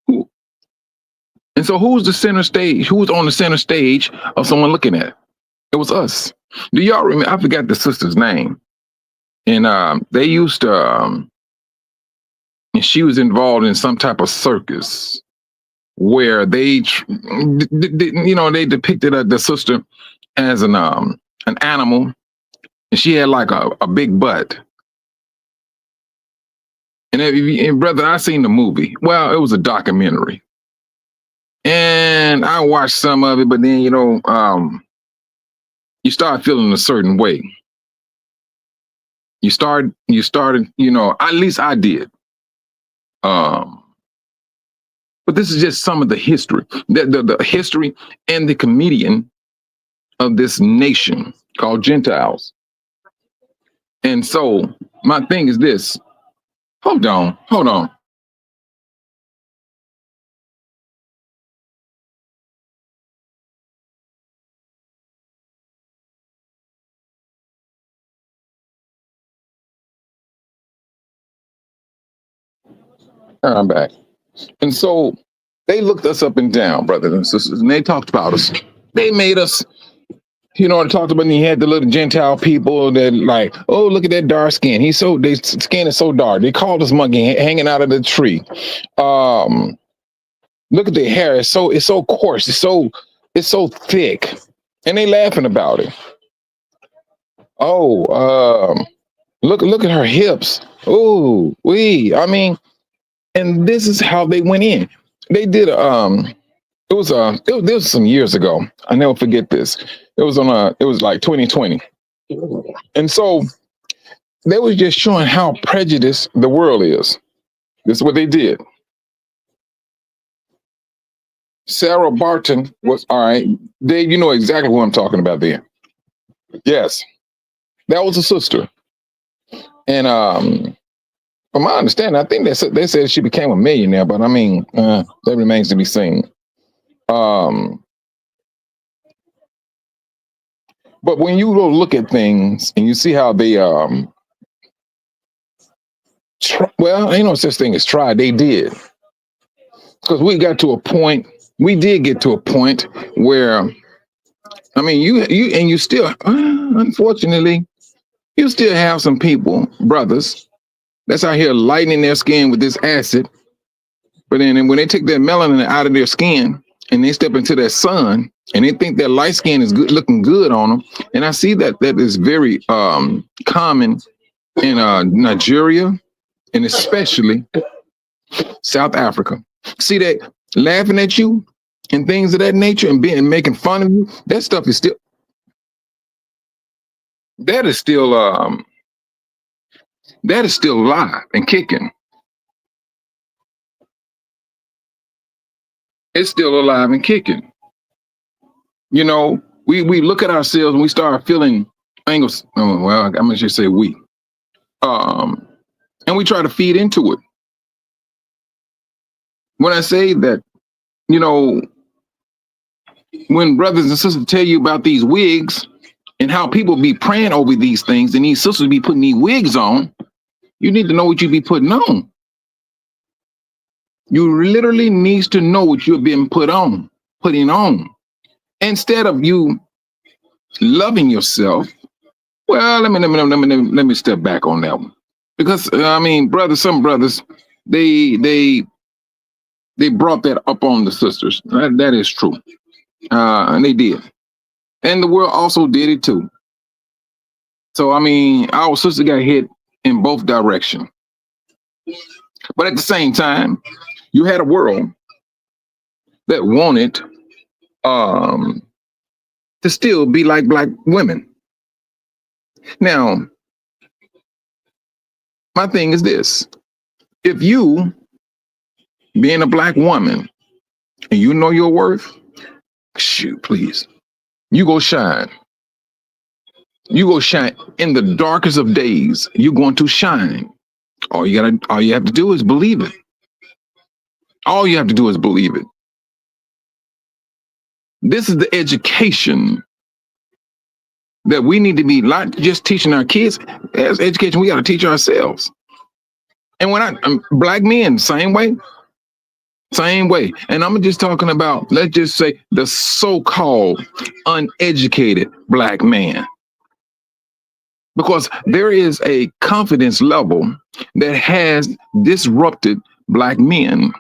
And so who's the center stage? Who's on the center stage of someone looking at it? It was us. Do y'all remember? I forgot the sister's name. And they used to, and she was involved in some type of circus where they, they depicted the sister as an animal, and she had like a big butt. And brother, I seen the movie. Well, it was a documentary, and I watched some of it, but then you start feeling a certain way. You started, at least I did. But this is just some of the history, the history and the comedian of this nation called Gentiles. And so my thing is this. Hold on. All right, I'm back. And so they looked us up and down, brothers and sisters, and they talked about us. They made us, they talked about, and he had the little Gentile people that like, oh, look at that dark skin. Their skin is so dark. They called us monkey hanging out of the tree. Look at their hair. It's so coarse. It's so thick. And they laughing about it. Oh, look at her hips. Oh, and this is how they went in. They did it was some years ago. I never forget this. It was like 2020. And so they was just showing how prejudiced the world is. This is what they did. Sarah Barton was all right. You know exactly who I'm talking about there. Yes. That was a sister. And from my understanding, I think they said she became a millionaire, but that remains to be seen. But when you go look at things and you see how they ain't no such thing as try. They did, because we did get to a point where you still unfortunately you still have some people, brothers, that's out here lightening their skin with this acid. But then when they take that melanin out of their skin and they step into that sun and they think that light skin is good, looking good on them. And I see that is very common in Nigeria and especially South Africa. See that laughing at you and things of that nature and making fun of you, that stuff is still alive and kicking. It's still alive and kicking. We look at ourselves and we start feeling angles. Well, I'm gonna just say we. And we try to feed into it. When I say that, when brothers and sisters tell you about these wigs and how people be praying over these things and these sisters be putting these wigs on, you need to know what you be putting on. You literally needs to know what you're being putting on. Instead of you loving yourself, well, let me step back on that one. Because some brothers, they brought that up on the sisters. That is true. And they did. And the world also did it too. So our sister got hit in both directions. But at the same time, you had a world that wanted to still be like black women. Now, my thing is this. If you, being a black woman, and you know your worth, shoot, please, you go shine. You go shine in the darkest of days. You're going to shine. All you have to do is believe it. All you have to do is believe it. This is the education that we need to be not just teaching our kids. As education, we got to teach ourselves. And when black men, same way. And I'm just talking about, let's just say, the so-called uneducated black man. Because there is a confidence level that has disrupted black men.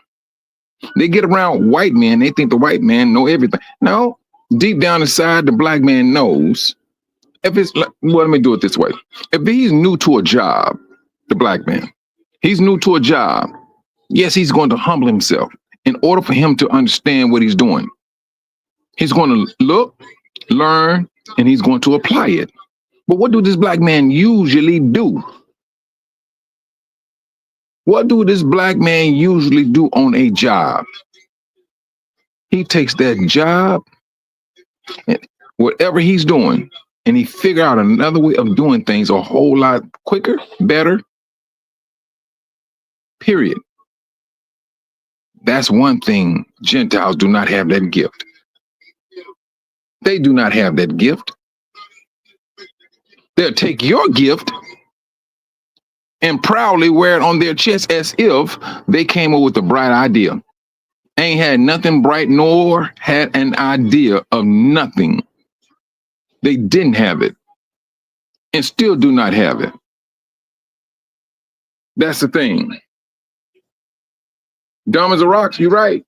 They get around white men, they think the white man know everything. No, deep down inside, the black man knows. If it's, well, let me do it this way. If he's new to a job, the black man, he's new to a job. Yes, he's going to humble himself in order for him to understand what he's doing. He's going to look, learn, and he's going to apply it. But what do this black man usually do? What do this black man usually do on a job? He takes that job, and whatever he's doing, and he figure out another way of doing things a whole lot quicker, better, period. That's one thing. Gentiles do not have that gift. They do not have that gift. They'll take your gift and proudly wear it on their chest as if they came up with a bright idea. Ain't had nothing bright nor had an idea of nothing. They didn't have it and still do not have it. That's the thing. Dumb as a rock, you're right.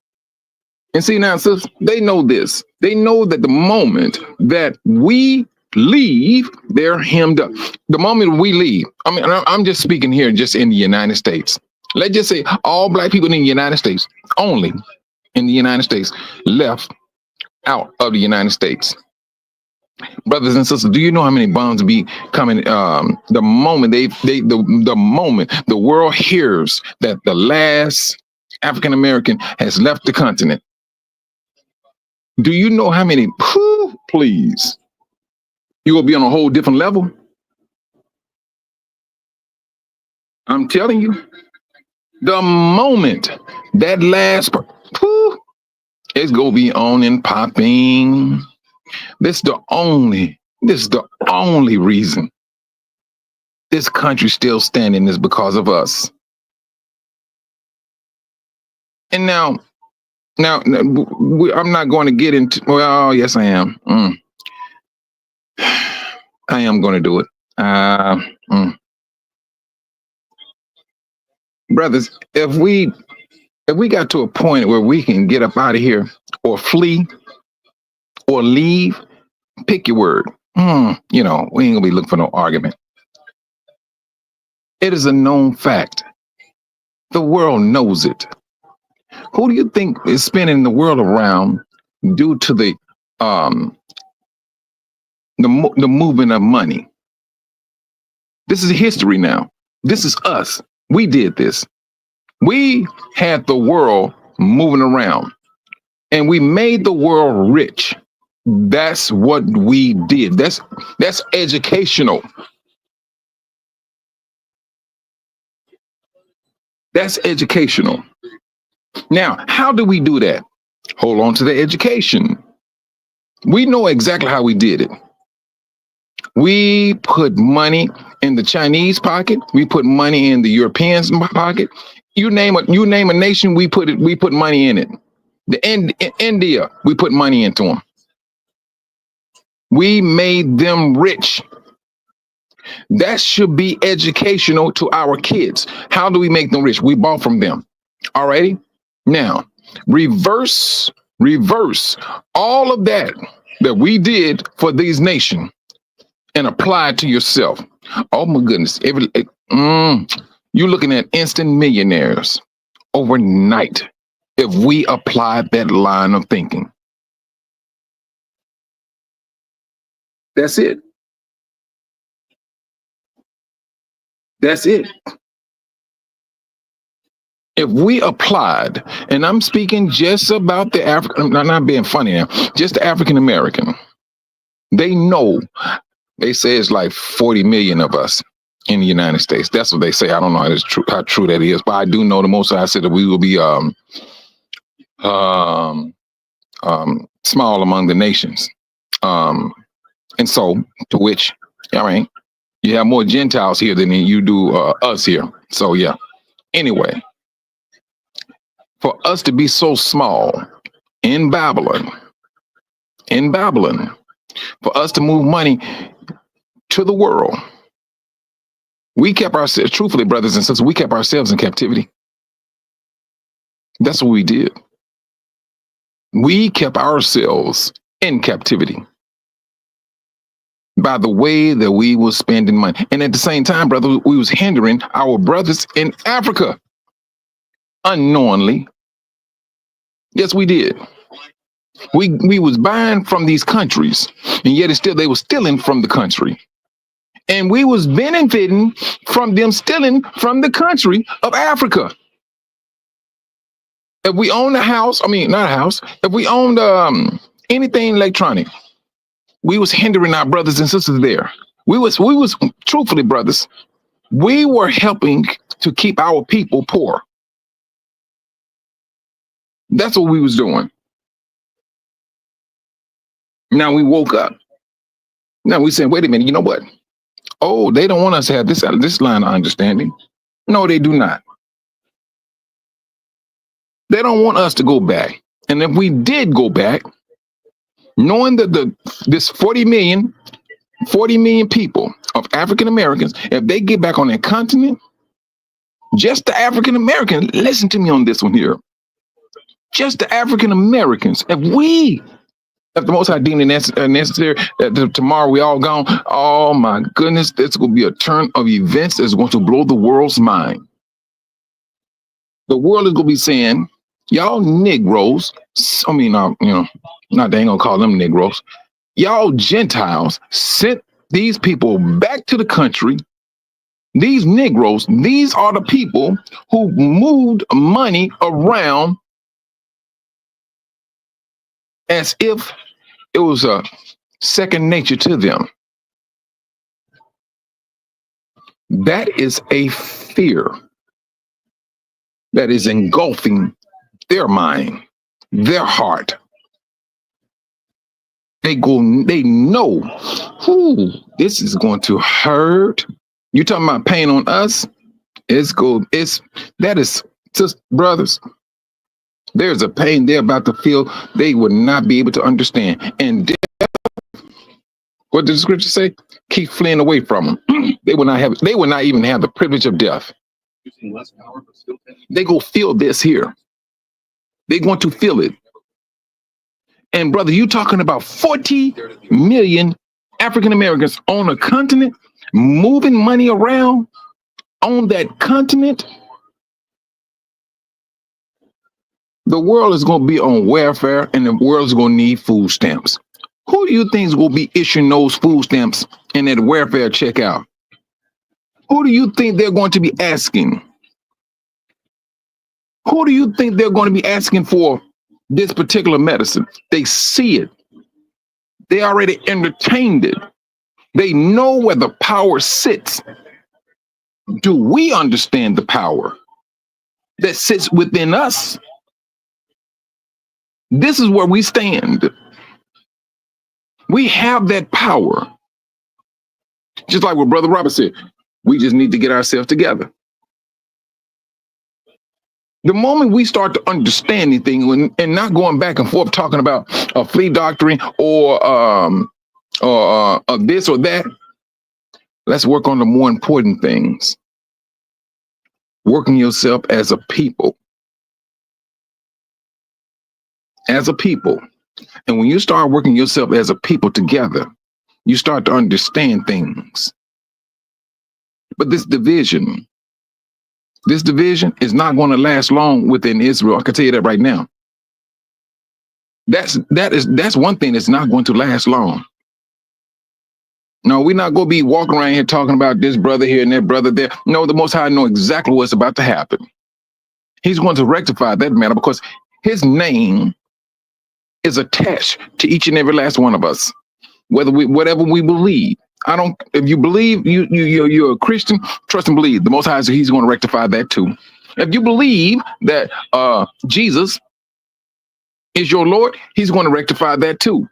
And see now, sis, they know this. They know that the moment that we leave, they're hemmed up. The moment we leave, I mean, I'm just speaking here just in the United States. Let's just say all black people in the United States, only in the United States, left out of the United States. Brothers and sisters, do you know how many bombs be coming? The moment the moment the world hears that the last African American has left the continent, do you know how many? Please, you will be on a whole different level. I'm telling you, the moment that last, it's gonna be on and popping. This is the only reason this country's still standing is because of us. And now, I'm not going to get into, well, yes, I am. I am going to do it. Brothers, if we got to a point where we can get up out of here or flee or leave, pick your word. We ain't gonna be looking for no argument. It is a known fact. The world knows it. Who do you think is spinning the world around due to the movement of money? This is history now. This is us. We did this. We had the world moving around and we made the world rich. That's what we did. That's educational. That's educational. Now, how do we do that? Hold on to the education. We know exactly how we did it. We put money in the Chinese pocket. We put money in the Europeans' pocket. You name a nation, we put money in it. India, we put money into them. We made them rich. That should be educational to our kids. How do we make them rich? We bought from them. Alrighty. Now, reverse all of that we did for these nations and apply it to yourself. Oh my goodness. You're looking at instant millionaires overnight if we applied that line of thinking. That's it. That's it. If we applied, and I'm speaking just about the African, I'm not being funny now, just the African American, they know, they say it's like 40 million of us in the United States. That's what they say. I don't know how true that is, but I do know the Most High said that we will be small among the nations. And so, to which, I mean, you have more Gentiles here than you do us here. So, yeah. Anyway, for us to be so small in Babylon, for us to move money to the world, we kept ourselves, truthfully, brothers and sisters, we kept ourselves in captivity. That's what we did. We kept ourselves in captivity by the way that we were spending money. And at the same time, brother, we was hindering our brothers in Africa unknowingly. Yes, we did. We was buying from these countries, and yet they were stealing from the country. And we was benefiting from them stealing from the country of Africa. If we owned a house, I mean, not a house, if we owned anything electronic, we was hindering our brothers and sisters there. We was truthfully, brothers, we were helping to keep our people poor. That's what we was doing. Now we woke up. Now we said, wait a minute, you know what? Oh, they don't want us to have this line of understanding. No, they do not. They don't want us to go back. And if we did go back, knowing that this 40 million people of African Americans, if they get back on their continent, just the African Americans, listen to me on this one here. Just the African Americans, if the Most High deemed it necessary that tomorrow we all gone, oh my goodness, it's going to be a turn of events that's going to blow the world's mind. The world is going to be saying, y'all Negroes, I mean, not they ain't going to call them Negroes. Y'all Gentiles sent these people back to the country. These Negroes, these are the people who moved money around as if it was a second nature to them. That is a fear that is engulfing their mind, their heart. They know, this is going to hurt. You talking about pain on us? That is just, brothers. There's a pain they're about to feel they would not be able to understand. And death, what does the scripture say? Keep fleeing away from them. They will not even have the privilege of death. They go feel this here. They're going to feel it. And brother, you talking about 40 million African Americans on a continent, moving money around on that continent. The world is going to be on welfare, and the world is going to need food stamps. Who do you think is going to be issuing those food stamps and that welfare check out? Who do you think they're going to be asking? Who do you think they're going to be asking for this particular medicine? They see it. They already entertained it. They know where the power sits. Do we understand the power that sits within us? This is where we stand. We have that power. Just like what Brother Robert said, we just need to get ourselves together. The moment we start to understand anything and not going back and forth talking about a flea doctrine or this or that, let's work on the more important things. Working yourself as a people. As a people. And when you start working yourself as a people together, you start to understand things. But this division is not going to last long within Israel. I can tell you that right now. That's one thing that's not going to last long. No, we're not going to be walking around here talking about this brother here and that brother there. No, the Most High know exactly what's about to happen. He's going to rectify that matter because his name is attached to each and every last one of us, whatever we believe. If you believe you're a Christian, trust and believe. The Most High, he's going to rectify that too. If you believe that Jesus is your Lord, he's going to rectify that too.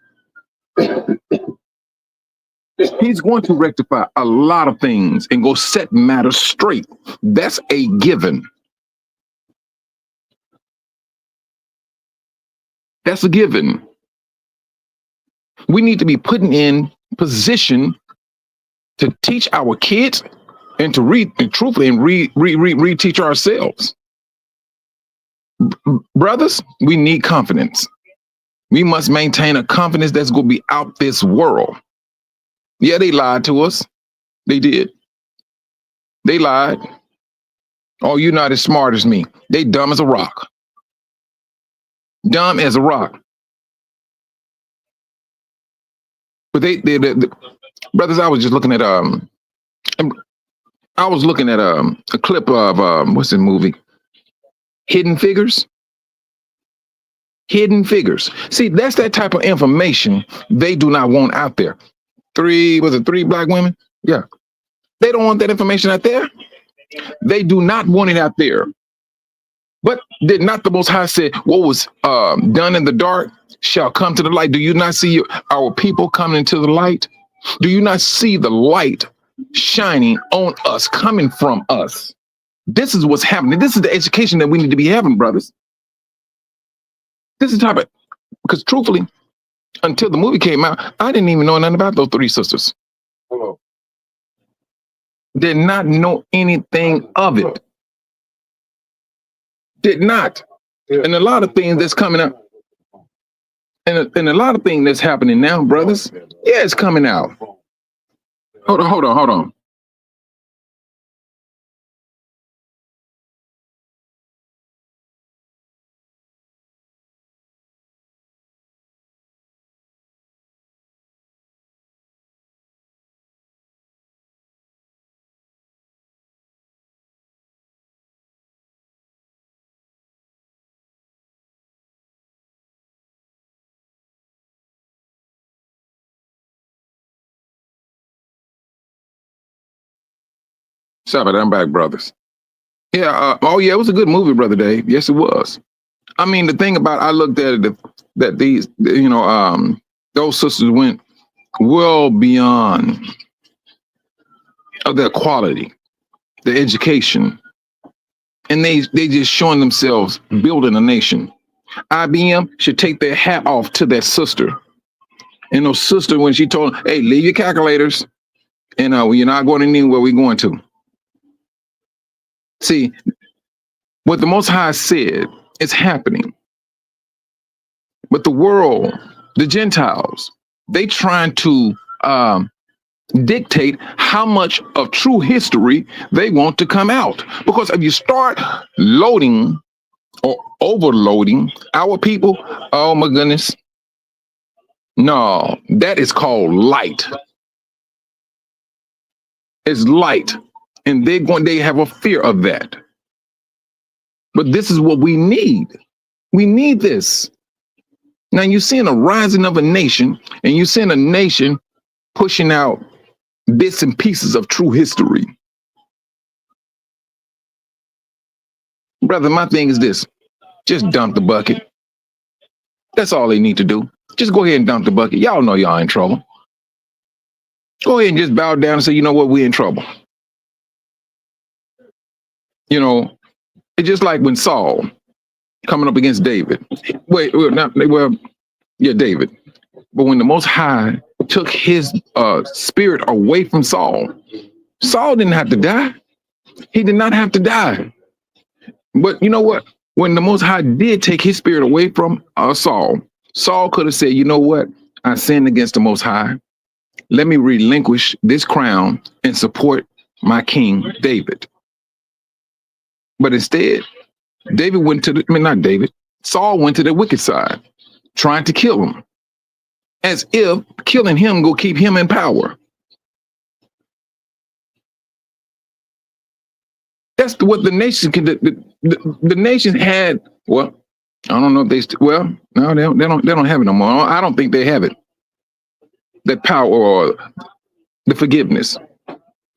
He's going to rectify a lot of things and go set matters straight. That's a given. That's a given. We need to be putting in position to teach our kids and to read and truthfully and reteach ourselves. Brothers, we need confidence. We must maintain a confidence that's going to be out this world. Yeah, they lied to us. They did. They lied. Oh, you're not as smart as me. They dumb as a rock. Dumb as a rock. But they brothers, I was just looking at a clip of what's the movie? Hidden Figures. Hidden Figures. See, that's that type of information they do not want out there. Three black women? Yeah. They don't want that information out there. They do not want it out there. But did not the Most High say what was done in the dark shall come to the light? Do you not see our people coming into the light? Do you not see the light shining on us, coming from us? This is what's happening. This is the education that we need to be having, brothers. This is the topic. Because truthfully, until the movie came out, I didn't even know nothing about those three sisters. Hello. Did not know anything of it. Did not. And a lot of things that's coming out. And a lot of things that's happening now, brothers. Yeah, it's coming out. Hold on. Sorry, I'm back, brothers. Yeah. It was a good movie, Brother Dave. Yes, it was. I mean, the thing about I looked at it that these, those sisters went well beyond of their quality, their education, and they just showing themselves building a nation. IBM should take their hat off to that sister. And those sister, when she told them, hey, leave your calculators, and you're not going anywhere we're going to. See, what the Most High said is happening. But the world, the Gentiles, they trying to dictate how much of true history they want to come out. Because if you start loading or overloading our people, oh my goodness. No, that is called light. It's light. And they have a fear of that. But this is what we need. We need this. Now you're seeing a rising of a nation, and you're seeing a nation pushing out bits and pieces of true history. Brother, my thing is this. Just dump the bucket. That's all they need to do. Just go ahead and dump the bucket. Y'all know y'all in trouble. Go ahead and just bow down and say, you know what, we're in trouble. You know, it's just like when Saul coming up against David. David. But when the Most High took his spirit away from Saul, Saul didn't have to die. He did not have to die. But you know what? When the Most High did take his spirit away from Saul, Saul could have said, you know what? I sinned against the Most High. Let me relinquish this crown and support my king, David. But instead, Saul went to the wicked side, trying to kill him, as if killing him will keep him in power. That's what the nation can. The nation had. Well, I don't know if they. No, they don't have it no more. I don't think they have it. That power or the forgiveness.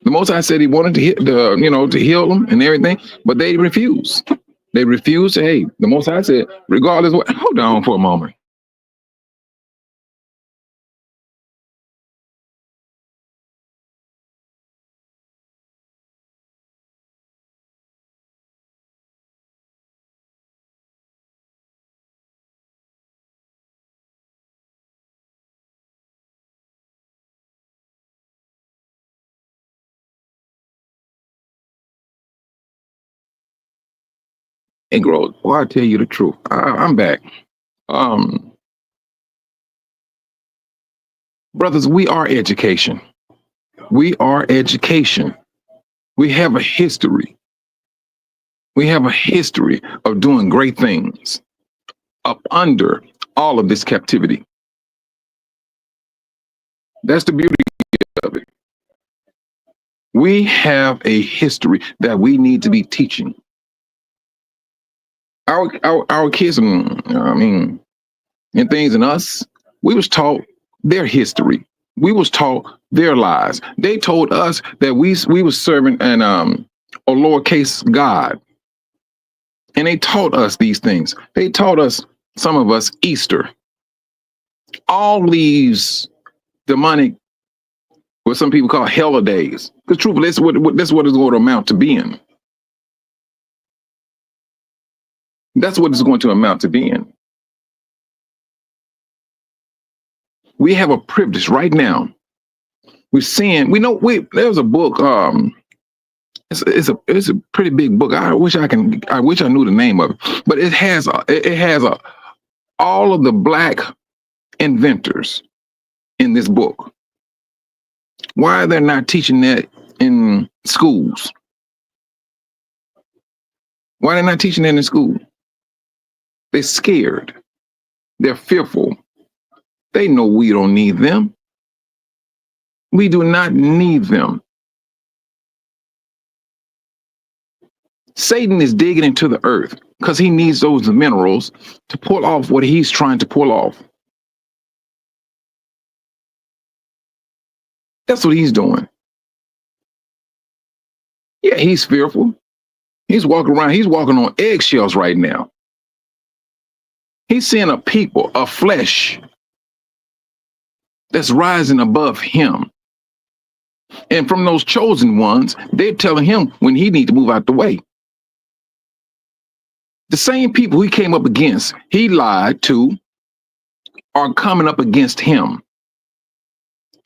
The Most High said he wanted to heal them and everything, but they refused. They refused to, hey, the Most High said, regardless what, hold on for a moment. It grows. Well, I tell you the truth. I'm back. Um, Brothers, we are education. We are education. We have a history. We have a history of doing great things up under all of this captivity. That's the beauty of it. We have a history that we need to be teaching. Our kids, I mean, and things in us, we was taught their history. We was taught their lies. They told us that we was serving a lowercase God. And they taught us these things. They taught us, some of us, Easter. All these demonic, what some people call holidays. Because truthfully, that's what it's going to amount to being. That's what it's going to amount to being. We have a privilege right now. We're seeing, there's a book, it's a pretty big book. I wish I knew the name of it, but it has all of the Black inventors in this book. Why are they not teaching that in schools? Why are they not teaching that in school? They're scared. They're fearful. They know we don't need them. We do not need them. Satan is digging into the earth because he needs those minerals to pull off what he's trying to pull off. That's what he's doing. Yeah, he's fearful. He's walking around. He's walking on eggshells right now. He's seeing a people, a flesh that's rising above him. And from those chosen ones, they're telling him when he needs to move out the way. The same people he came up against, he lied to, are coming up against him.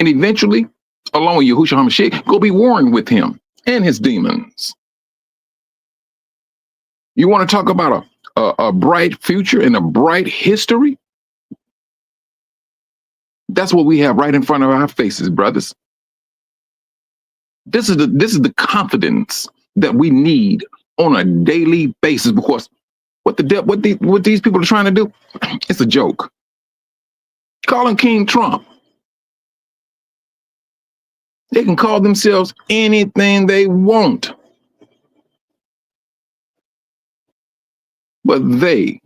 And eventually, along with Yahushua HaMashiach, go be warring with him and his demons. You want to talk about a bright future and a bright history? That's what we have right in front of our faces, brothers. This is the confidence that we need on a daily basis, because what these people are trying to do, it's a joke. Call him King Trump. They can call themselves anything they want, but they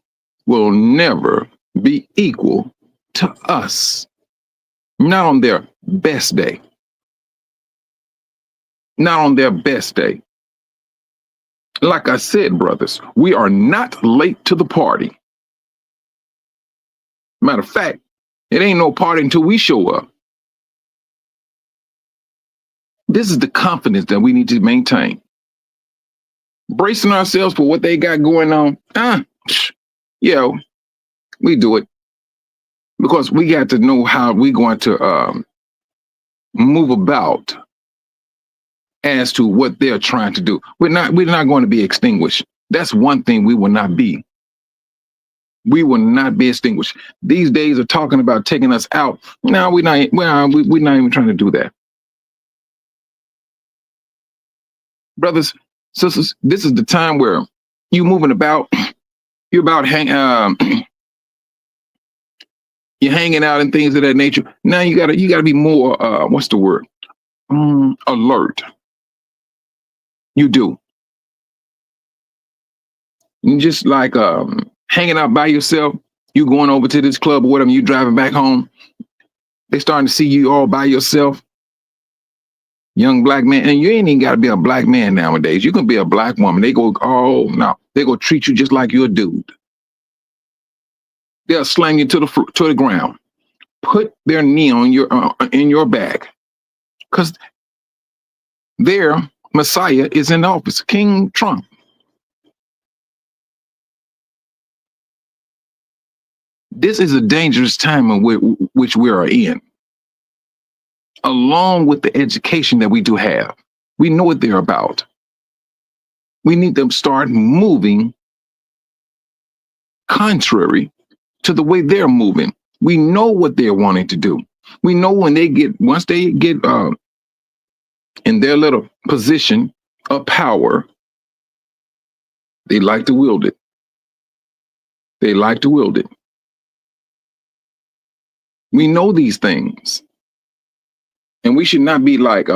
will never be equal to us. Not on their best day. Not on their best day. Like I said, brothers, we are not late to the party. Matter of fact, it ain't no party until we show up. This is the confidence that we need to maintain. Bracing ourselves for what they got going on. We do it because we got to know how we're going to move about as to what they're trying to do. We're not going to be extinguished. That's one thing we will not be. We will not be extinguished. These days are talking about taking us out. No, we're not even trying to do that. Brothers, sisters, this is the time where you moving about, you're about you're hanging out and things of that nature. Now you gotta be more what's the word? Alert. You do. You just like hanging out by yourself, you going over to this club or whatever, you driving back home, they starting to see you all by yourself. Young black man, and you ain't even got to be a black man nowadays. You can be a black woman. They go, oh no, they go treat you just like you're a dude. They'll slang you to the ground. Put their knee on your in your back, because their Messiah is in office, King Trump. This is a dangerous time in which we are in. Along with the education that we do have, we know what they're about. We need to start moving contrary to the way they're moving. We know what they're wanting to do. We know once they get in their little position of power, they like to wield it. They like to wield it. We know these things. And we should not be like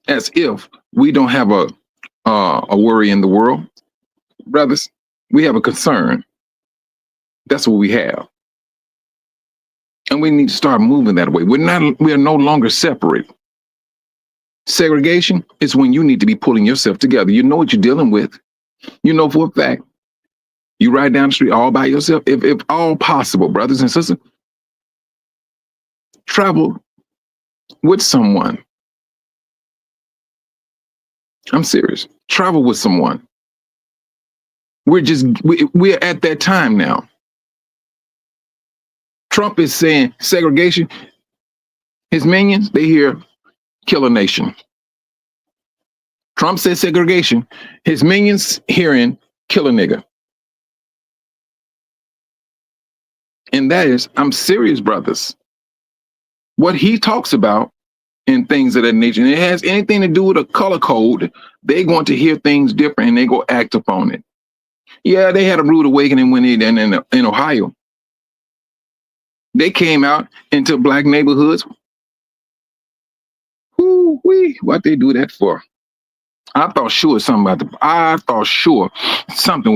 as if we don't have a worry in the world. Brothers, we have a concern. That's what we have. And we need to start moving that way. We are no longer separate. Segregation is when you need to be pulling yourself together. You know what you're dealing with. You know for a fact. You ride down the street all by yourself. If all possible, brothers and sisters, travel with someone. I'm serious. Travel with someone. We're at that time now. Trump is saying segregation. His minions, they hear kill a nation. Trump says segregation. His minions hearing kill a nigga. And that is, I'm serious, brothers. What he talks about and things of that nature, and it has anything to do with a color code, they're going to hear things different and they go act upon it. Yeah, they had a rude awakening when they in Ohio. They came out into black neighborhoods. What they do that for? I thought sure something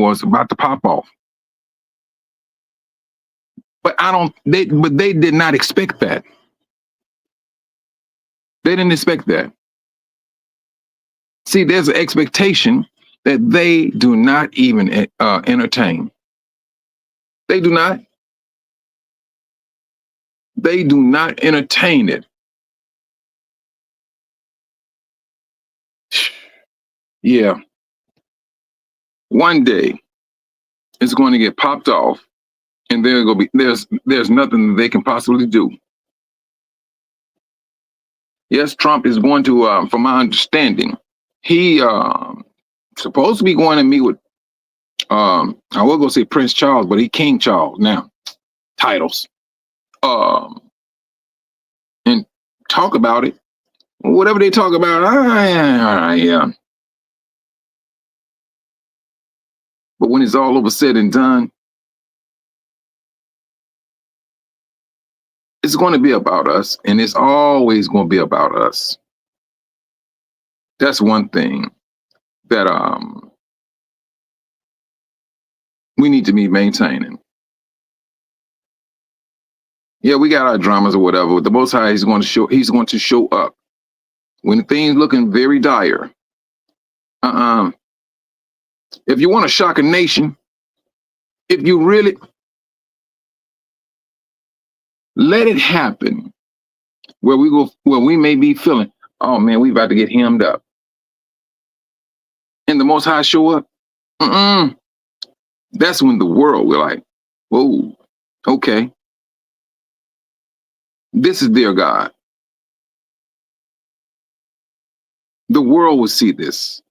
was about to pop off. But they did not expect that. They didn't expect that. See, there's an expectation that they do not even entertain. They do not. They do not entertain it. Yeah. One day it's going to get popped off, and there's nothing that they can possibly do. Yes, Trump is going to, from my understanding, he supposed to be going to meet with I was gonna say Prince Charles, but he King Charles now. Titles. And talk about it. Whatever they talk about, yeah. But when it's all over said and done, it's going to be about us, and it's always going to be about us. That's one thing that we need to be maintaining. Yeah, we got our dramas or whatever. But the Most High is going to show up when things looking very dire. If you want to shock a nation, if you really let it happen, where we may be feeling, oh man, we about to get hemmed up, and the Most High show up, that's when the world will like, whoa, okay, this is their God. The world will see this.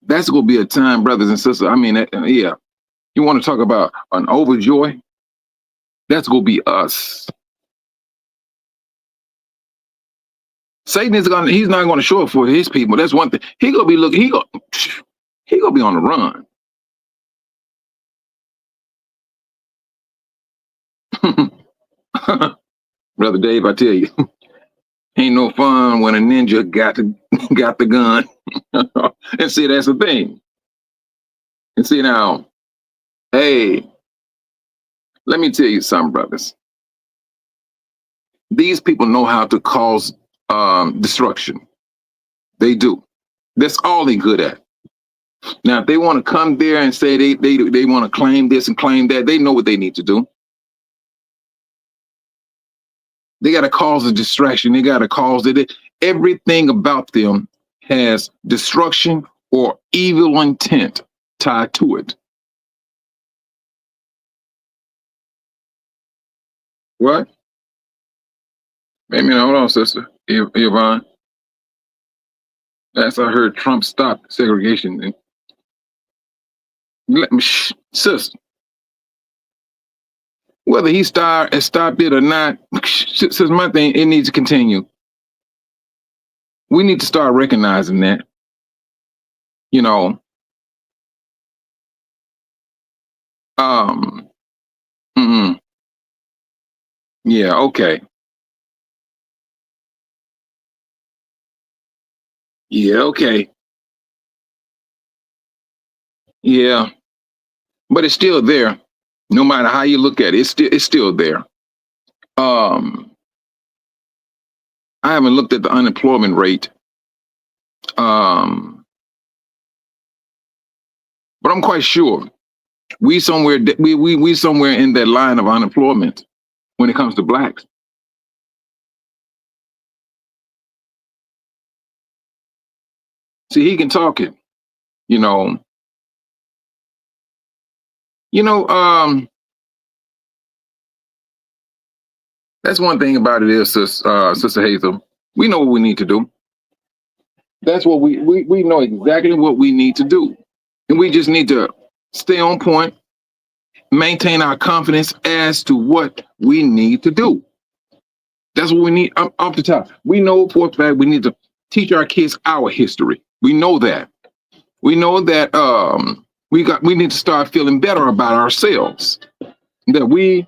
That's going to be a time, brothers and sisters. I mean, yeah, you want to talk about an overjoy? That's going to be us. Satan he's not going to show up for his people. That's one thing. He going to be looking, he going to be on the run. Brother Dave, I tell you, ain't no fun when a ninja got the gun. And see, that's the thing. And see now, hey, let me tell you something, brothers. These people know how to cause destruction. They do. That's all they good at. Now, if they want to come there and say they want to claim this and claim that, they know what they need to do. They got to cause a distraction. They got to cause it. Everything about them has destruction or evil intent tied to it. What? Wait a minute, hold on, sister. Yvonne. Last I heard, Trump stopped segregation. And let me, sister, whether he stopped it or not, says my thing, it needs to continue. We need to start recognizing that. You know, yeah, okay. Yeah, okay. Yeah. But it's still there. No matter how you look at it, it's still there. I haven't looked at the unemployment rate. But I'm quite sure we somewhere in that line of unemployment when it comes to blacks. See, he can talk it, you know. You know, that's one thing about it is, Sister Hazel. We know what we need to do. That's what we know exactly what we need to do, and we just need to stay on point, maintain our confidence as to what we need to do. That's what we need off the top. We know for a fact we need to teach our kids our history. We know that. We know that we need to start feeling better about ourselves. That we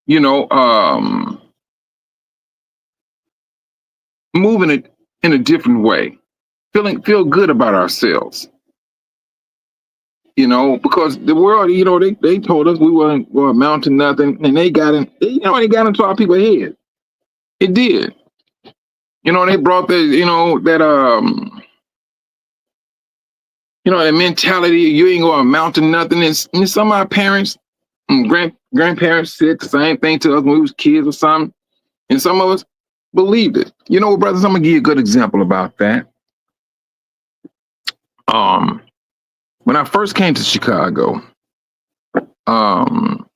you know moving it in a different way. Feel good about ourselves. You know, because the world, you know, they told us we weren't going to amount to nothing, and they got into our people's head. It did. You know, they brought that mentality, you ain't gonna amount to nothing. And some of our parents and grandparents said the same thing to us when we was kids or something. And some of us believed it. You know, brothers, I'm gonna give you a good example about that. When I first came to Chicago, and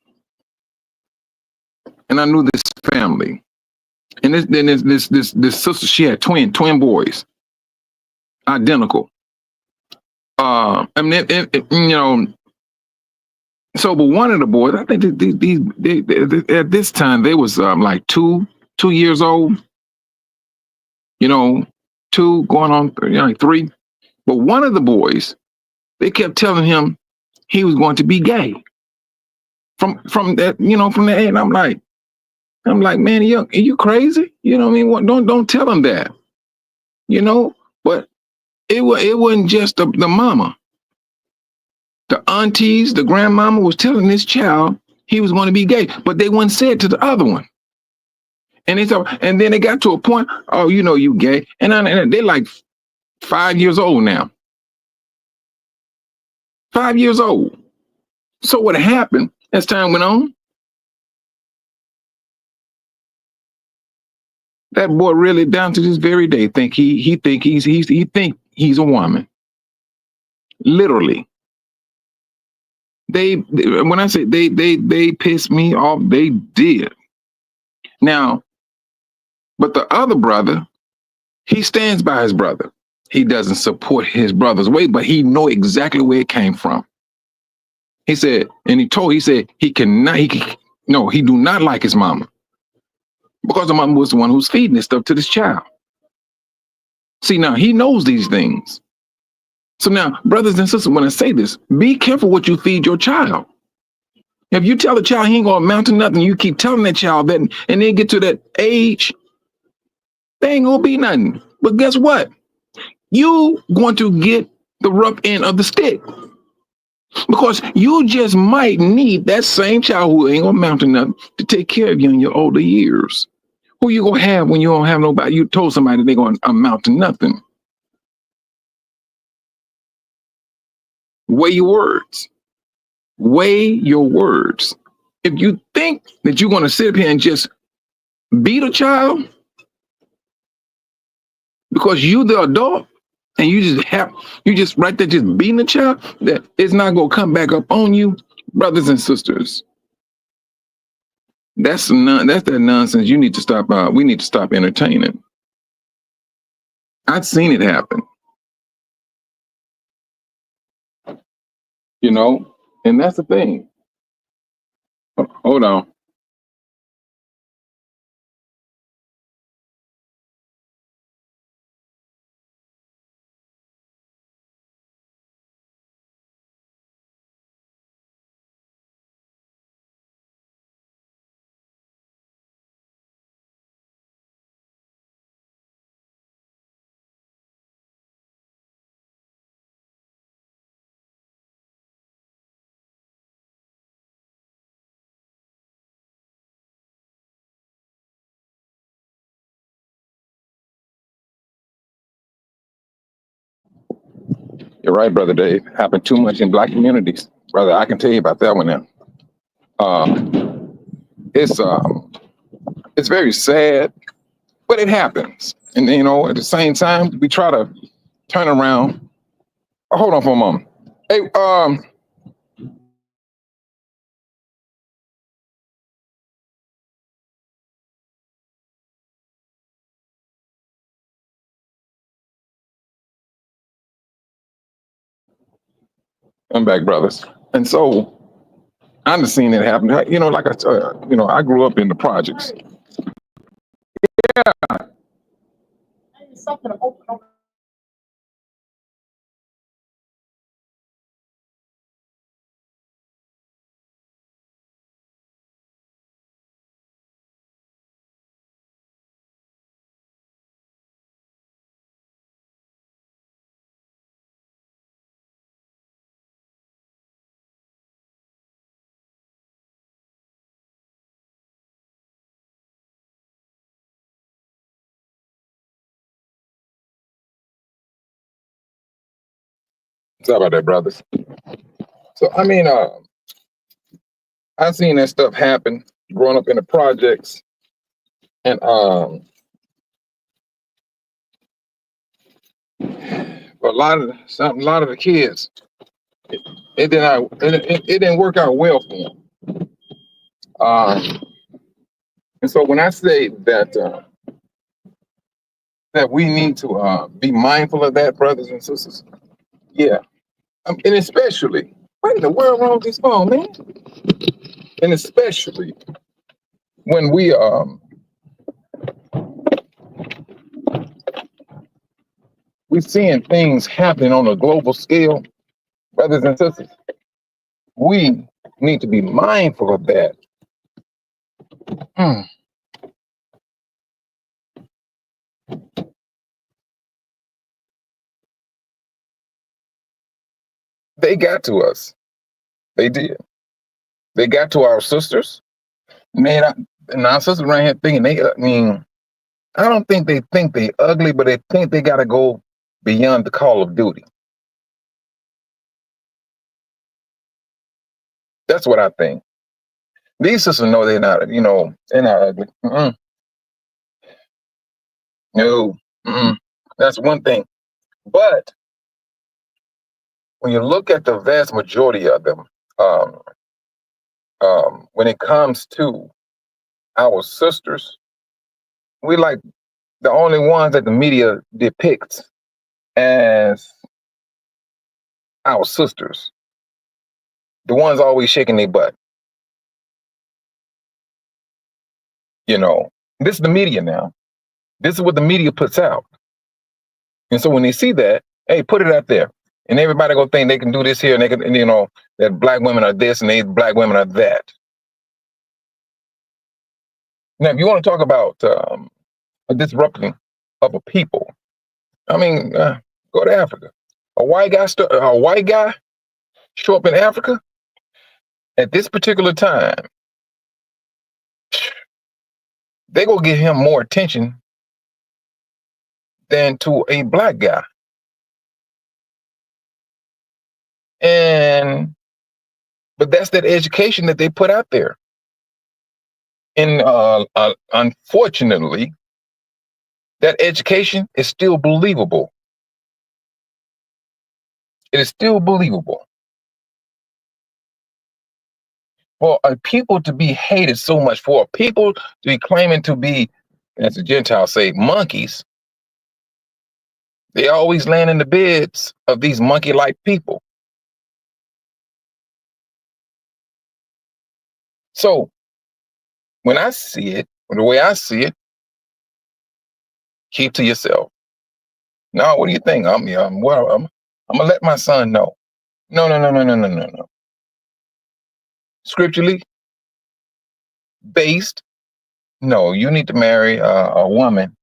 I knew this family, and this sister, she had twin boys, identical. I mean, you know, so but one of the boys, I think they at this time they was like 2 years old, you know, 2 going on like 3. But one of the boys, they kept telling him he was going to be gay. From that, you know, from the age, I'm like, man, are you crazy? You know what I mean? Don't tell him that. You know, but it wasn't just the mama. The aunties, the grandmama was telling this child he was going to be gay, but they wouldn't say it to the other one. And and then they got to a point, oh, you know, you gay, and they're like 5 years old now. 5 years old. So what happened as time went on? That boy really, down to this very day, think he think he's a woman. Literally. When I say they pissed me off, they did. Now, but the other brother, he stands by his brother. He doesn't support his brother's way, but he know exactly where it came from. He said, and he do not like his mama. Because the mama was the one who's feeding this stuff to this child. See, now he knows these things. So now, brothers and sisters, when I say this, be careful what you feed your child. If you tell a child he ain't gonna amount to nothing, you keep telling that child that, and then get to that age, they ain't gonna be nothing. But guess what? You going to get the rough end of the stick. Because you just might need that same child who ain't gonna amount to nothing to take care of you in your older years. Who you gonna have when you don't have nobody? You told somebody they're gonna amount to nothing. Weigh your words. Weigh your words. If you think that you're gonna sit up here and just beat a child because you the adult and you just right there just beating a child, that it's not gonna come back up on you, brothers and sisters. That's that nonsense. You need to stop. We need to stop entertaining. I've seen it happen. You know, and that's the thing. Hold on. You're right, brother Dave. Happened too much in black communities, brother. I can tell you about that one now. Um, it's it's very sad, but it happens. And you know, at the same time, we try to turn around. Oh, hold on for a moment. Hey, I'm back, brothers. And so I've seen it happen. You know, like you know, I grew up in the projects. Sorry about that, brothers. So I mean, I've seen that stuff happen growing up in the projects, and a lot of the kids, it, it didn't work out well for them. Um, and so when I say that we need to be mindful of that, brothers and sisters, yeah, and especially what in the world wrong with this phone, man? And especially when we seeing things happening on a global scale, brothers and sisters, we need to be mindful of that. Mm, they got to us. They did. They got to our sisters. Man, and our sisters right here thinking I mean, I don't think they ugly, but they think they got to go beyond the call of duty. That's what I think. These sisters know they're not, you know, they're not ugly. No, that's one thing. But when you look at the vast majority of them, um, when it comes to our sisters, we like the only ones that the media depicts as our sisters, the ones always shaking their butt. You know, this is the media now. This is what the media puts out. And so when they see that, hey, put it out there. And everybody go think they can do this here and they can, and, you know, that black women are this and they black women are that. Now, if you want to talk about a disrupting of a people, I mean, go to Africa. A white guy show up in Africa at this particular time, they gonna give him more attention than to a black guy. And but that's that education that they put out there. And unfortunately, that education is still believable. It is still believable. For people to be hated so much, for people to be claiming to be, as the Gentiles say, monkeys, they always land in the beds of these monkey-like people. So when I see it, the way I see it, keep to yourself. Now, what do you think? I'm gonna let my son know. No, no, no, no, no, no, no, no. Scripturally based, no. You need to marry a woman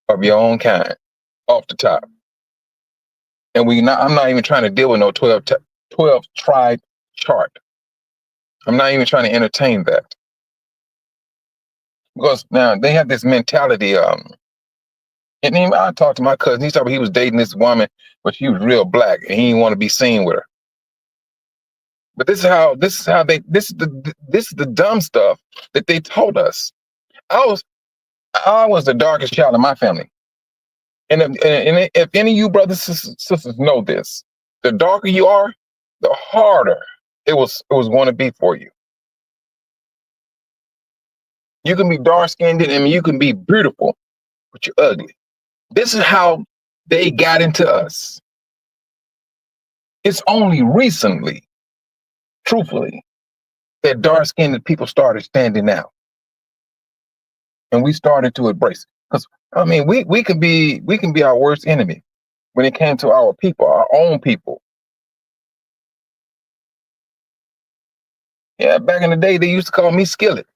of your own kind, off the top. And I'm not even trying to deal with no 12 tribe chart. I'm not even trying to entertain that, because now they have this mentality. And even I talked to my cousin. He told me he was dating this woman, but she was real black, and he didn't want to be seen with her. But this is how this is the dumb stuff that they taught us. I was the darkest child in my family, and if any of you brothers and sisters know this, the darker you are, the harder it was going to be for you. You can be dark skinned, and you can be beautiful, but you're ugly. This is how they got into us. It's only recently, truthfully, that dark skinned people started standing out, and we started to embrace. Because I mean, we can be our worst enemy when it came to our people, our own people. Yeah, back in the day, they used to call me Skillet.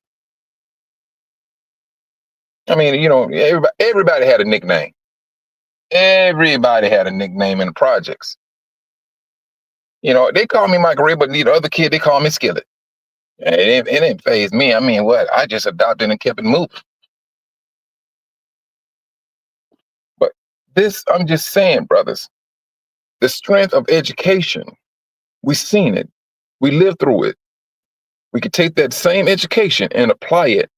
I mean, everybody had a nickname. Everybody had a nickname in the projects. They call me Michael Ray, but the other kid, they call me Skillet. It didn't phase me. I mean, what? I just adopted and kept it moving. But I'm just saying, brothers, the strength of education, we've seen it. We lived through it. We could take that same education and apply it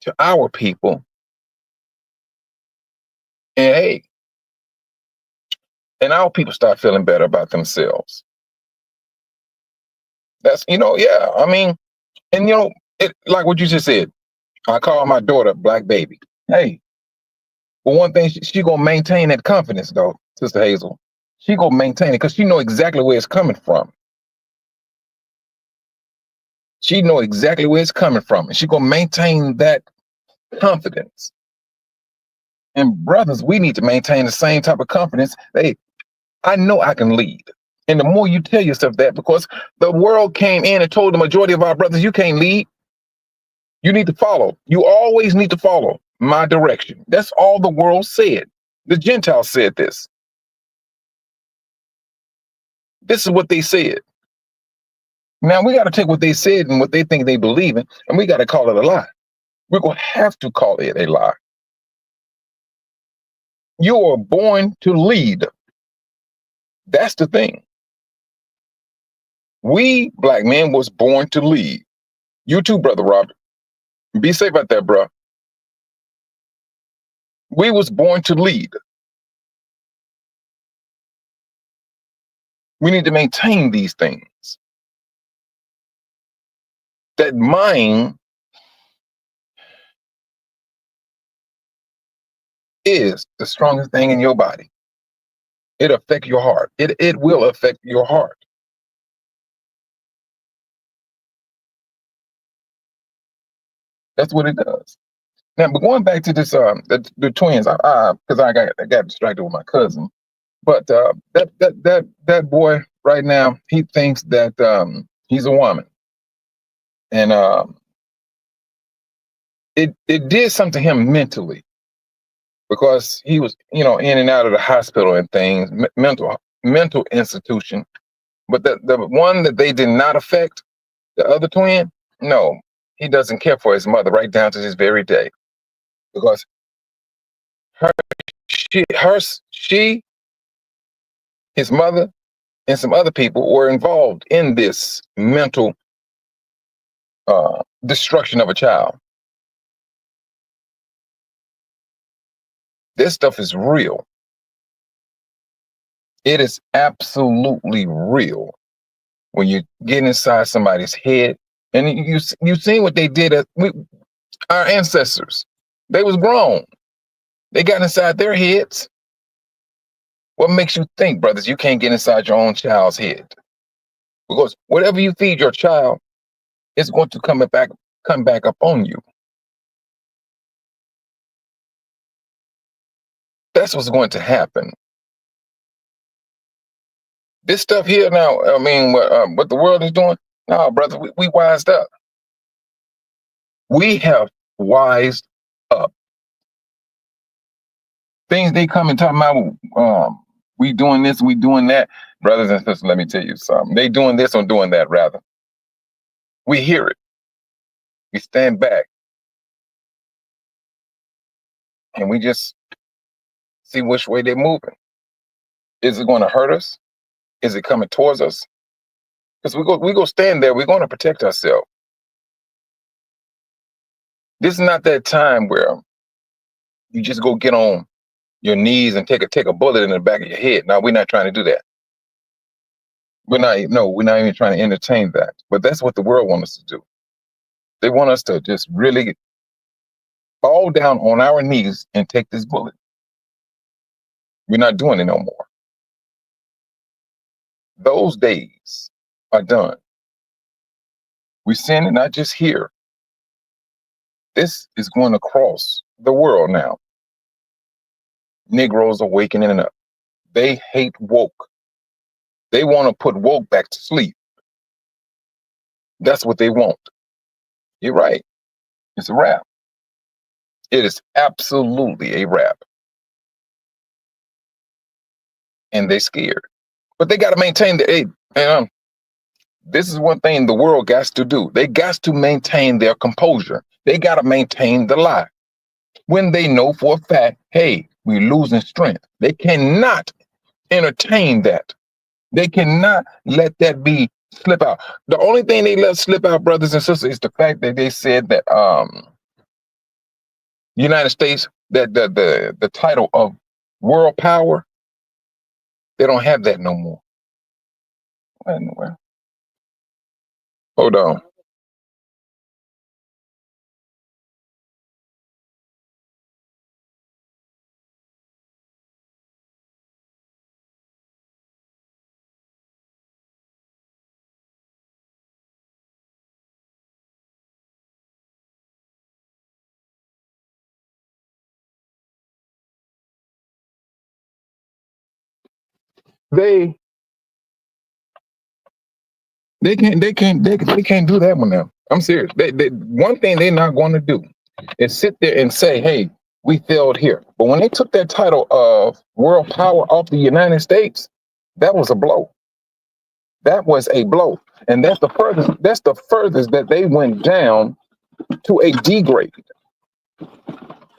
to our people. And hey, and our people start feeling better about themselves. That's, yeah, I mean, and like what you just said, I call my daughter Black Baby. Hey, but one thing, she gonna maintain that confidence though, Sister Hazel. She gonna maintain it because she know exactly where it's coming from. She know exactly where it's coming from, and she gonna maintain that confidence. And brothers, we need to maintain the same type of confidence. Hey, I know I can lead. And the more you tell yourself that, because the world came in and told the majority of our brothers, you can't lead. You need to follow. You always need to follow my direction. That's all the world said. The Gentiles said this. This is what they said. Now we got to take what they said and what they think they believe in, and we got to call it a lie. We're going to have to call it a lie. You are born to lead. That's the thing. We black men was born to lead. You too, Brother Robert. Be safe out there, bro. We was born to lead. We need to maintain these things. That mind is the strongest thing in your body. It affects your heart. It will affect your heart. That's what it does. Now, but going back to this, the twins, because I got distracted with my cousin. But that boy right now, he thinks that he's a woman, and it did something to him mentally, because he was in and out of the hospital and things, mental institution, But the one that they did not affect, the other twin, no, he doesn't care for his mother right down to this very day, because her, she, his mother, and some other people were involved in this mental destruction of a child. This stuff is real. It is absolutely real when you get inside somebody's head. And you seen what they did our ancestors. They was grown. They got inside their heads. What makes you think, brothers, you can't get inside your own child's head? Because whatever you feed your child, it's going to come back up on you. That's what's going to happen. This stuff here now, I mean, what the world is doing, no, brother, we wised up. We have wised up. Things they come and talk about, we doing this, we doing that. Brothers and sisters, let me tell you something. They doing this or doing that, rather. We hear it. We stand back. And we just see which way they're moving. Is it going to hurt us? Is it coming towards us? Because we go stand there. We're going to protect ourselves. This is not that time where you just go get on your knees and take a bullet in the back of your head. No, we're not trying to do that. We're not even trying to entertain that. But that's what the world wants us to do. They want us to just really fall down on our knees and take this bullet. We're not doing it no more. Those days are done. We're seeing it not just here. This is going across the world now. Negroes are waking up. They hate woke. They want to put woke back to sleep. That's what they want. You're right. It's a wrap. It is absolutely a wrap. And they're scared. But they got to maintain this is one thing the world got to do. They got to maintain their composure. They got to maintain the lie. When they know for a fact, hey, we're losing strength. They cannot entertain that. They cannot let that slip out. The only thing they let slip out, brothers and sisters, is the fact that they said that United States, that the title of world power, they don't have that no more. Anyway. Hold on. They can't do that one now. I'm serious. One thing they're not going to do is sit there and say, hey, we failed here. But when they took that title of world power off the United States, that was a blow. That was a blow. And that's the furthest that they went down to a degrade.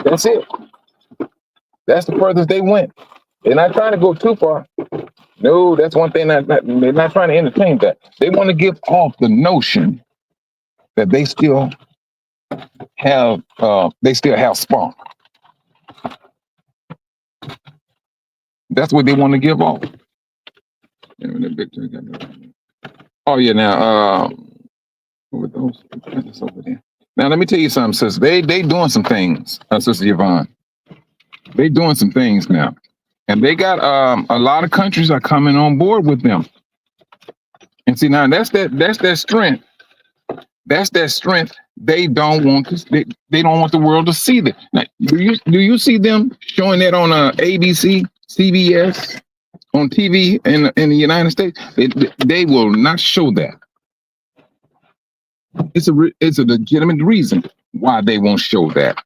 That's it. That's the furthest they went. They're not trying to go too far. No, that's one thing they're not trying to entertain that. They want to give off the notion that they still have spunk. That's what they want to give off. Oh yeah, now with those over there. Now let me tell you something, sister. They doing some things, Sister Yvonne. They doing some things now. And they got a lot of countries are coming on board with them. And see, now that's that strength. That's that strength. They don't want they don't want the world to see that. Now, do you see them showing that on ABC, CBS, on TV in the United States? They will not show that. It's a legitimate reason why they won't show that.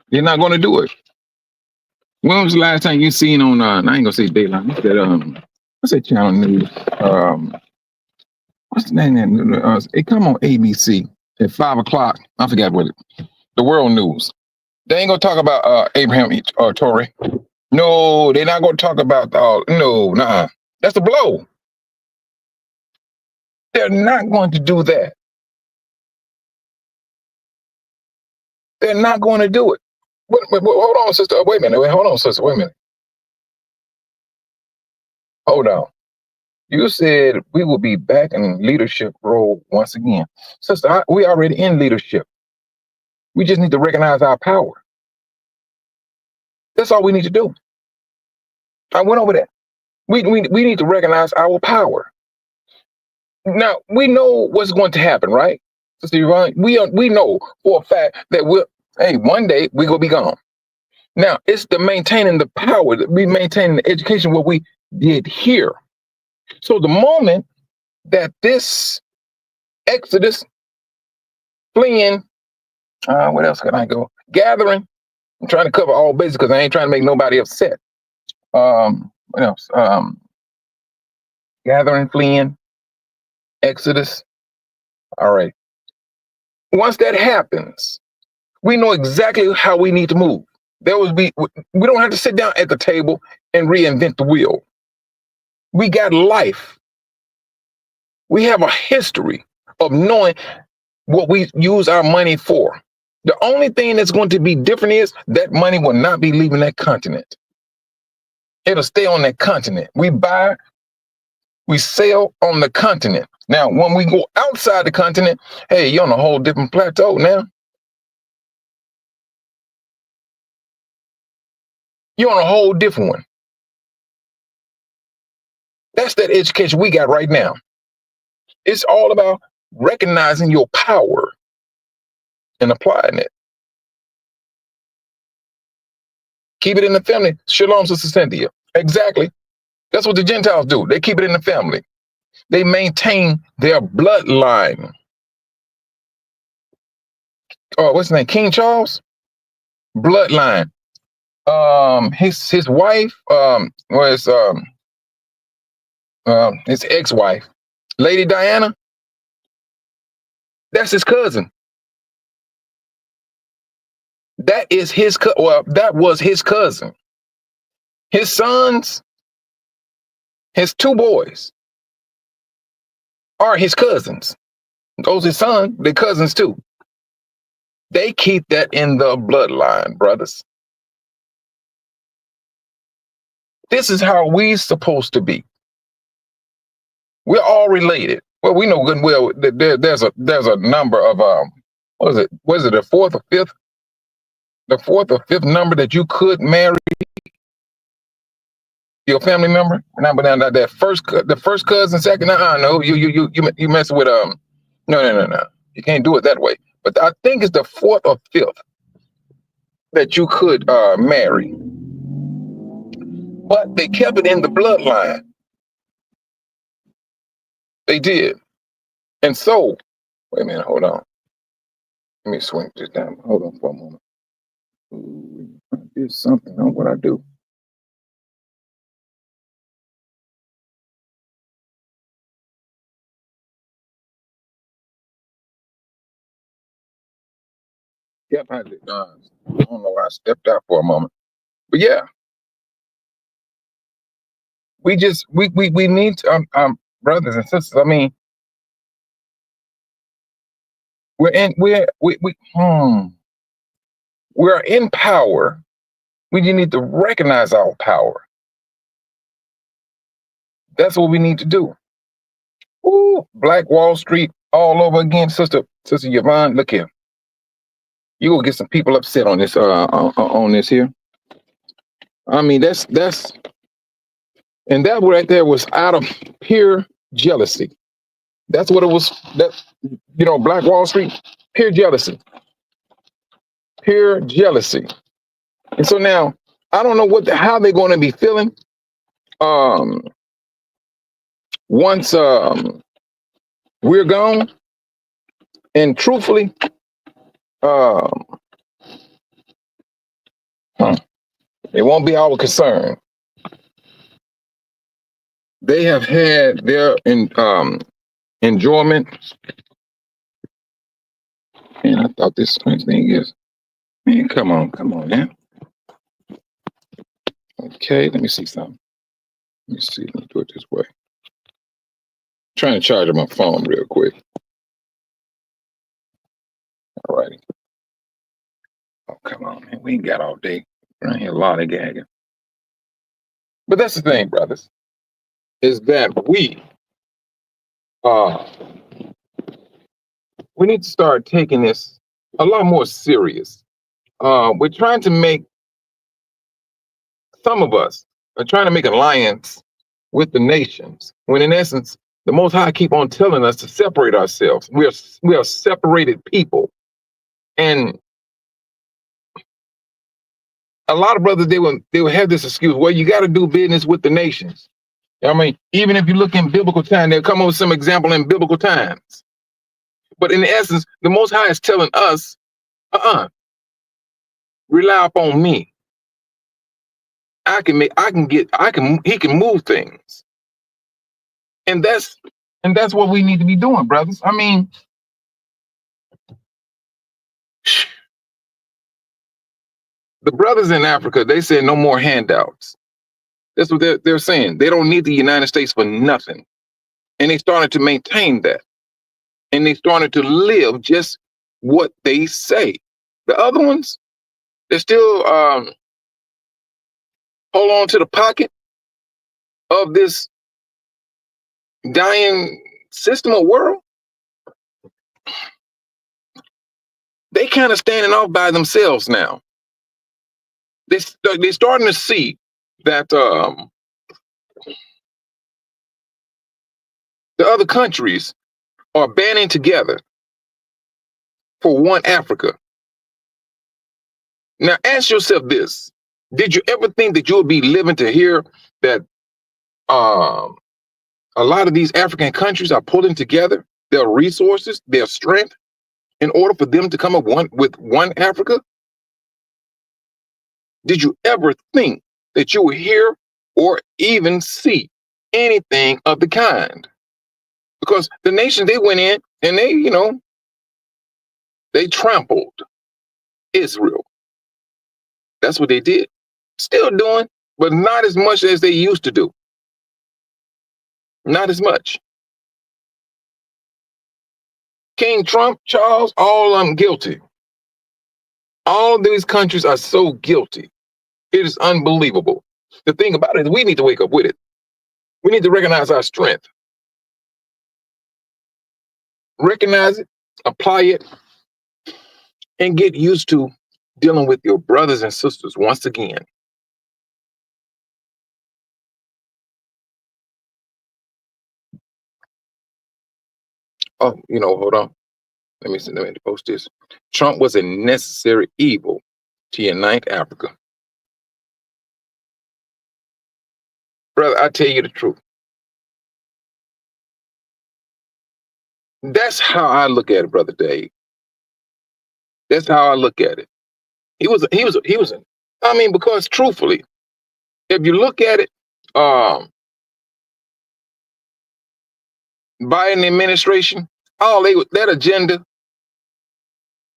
They're not going to do it. When was the last time you seen on I ain't gonna say Dayline, that what's that channel news? What's the name? It come on ABC at 5 o'clock. I forgot what it. The World News. They ain't gonna talk about Abraham Torrey. No, they're not gonna talk about no, nah. That's a blow. They're not going to do that. They're not going to do it. Hold on, sister. Wait a minute. Hold on, sister. Wait a minute. Hold on. You said we will be back in leadership role once again. Sister, we already in leadership. We just need to recognize our power. That's all we need to do. I went over that. We need to recognize our power. Now, we know what's going to happen, right? Sister Yvonne, we know for a fact that one day we're going to be gone. Now, it's the maintaining the power, we maintaining the education, what we did here. So the moment that this exodus, fleeing, what else can I go? Gathering, I'm trying to cover all bases because I ain't trying to make nobody upset. What else? Gathering, fleeing, exodus. All right. Once that happens, we know exactly how we need to move. We don't have to sit down at the table and reinvent the wheel. We got life. We have a history of knowing what we use our money for. The only thing that's going to be different is that money will not be leaving that continent. It'll stay on that continent. We buy, we sell on the continent. Now, when we go outside the continent, hey, you're on a whole different plateau now. You're on a whole different one. That's that education we got right now. It's all about recognizing your power and applying it. Keep it in the family. Shalom, Sister Cynthia. Exactly. That's what the Gentiles do. They keep it in the family. They maintain their bloodline. Oh, what's his name? King Charles? Bloodline. His wife was his ex-wife, Lady Diana. That's his cousin. That is his that was his cousin. His sons, his two boys, are his cousins. Those his sons, they're cousins too. They keep that in the bloodline, brothers. This is how we're supposed to be. We're all related. Well, we know good and well that there's a number of what is it? Was it the fourth or fifth? The fourth or fifth number that you could marry your family member? Number down that the first cousin, second. No, you mess with no. You can't do it that way. But I think it's the fourth or fifth that you could marry. But they kept it in the bloodline. They did. And so, wait a minute, hold on. Let me swing this down. Hold on for a moment. Ooh, I did something on what I do. Yep, I did. I don't know why I stepped out for a moment. But yeah, we need to, brothers and sisters. I mean, we're in power. We need to recognize our power. That's what we need to do. Ooh, Black Wall Street all over again, Sister Yvonne. Look here, you will get some people upset on this on this here. I mean, that's and that right there was out of pure jealousy. That's what it was. That Black Wall Street, pure jealousy, pure jealousy. And so now I don't know how they're going to be feeling once we're gone. And truthfully, it won't be our concern. they have had their enjoyment. And I thought this thing is, man, come on, man. Okay, let me see something. Let me see. Let me do it this way. Trying to charge my phone real quick. All righty. Oh, come on, man. We ain't got all day. Around here, a lot of gagging. But that's the thing, brothers, is that uh we need to start taking this a lot more serious. We're trying to make some of us are trying to make alliance with the nations, when in essence, the Most High keep on telling us to separate ourselves. We are separated people, and a lot of brothers they will have this excuse. Well, you got to do business with the nations. I mean, even if you look in biblical time, they'll come up with some example in biblical times. But in essence, the Most High is telling us, rely upon me. He can move things. And that's what we need to be doing, brothers. I mean, the brothers in Africa, they said no more handouts. That's what they're saying. They don't need the United States for nothing. And they started to maintain that. And they started to live just what they say. The other ones, they still hold on to the pocket of this dying system of world. They kind of standing off by themselves now. They're starting to see that the other countries are banding together for one Africa. Now ask yourself this. Did you ever think that you would be living to hear that a lot of these African countries are pulling together their resources, their strength, in order for them to come up with one Africa? Did you ever think that you would hear or even see anything of the kind? Because the nations, they went in and they trampled Israel. That's what they did. Still doing, but not as much as they used to do. Not as much. King Trump, Charles, all of them guilty. All of these countries are so guilty. It is unbelievable. The thing about it is we need to wake up with it. We need to recognize our strength. Recognize it, apply it, and get used to dealing with your brothers and sisters once again. Oh, hold on. Let me post this. Trump was a necessary evil to unite Africa. Brother, I tell you the truth. That's how I look at it, Brother Dave. That's how I look at it. Because truthfully, if you look at it, Biden administration, that agenda,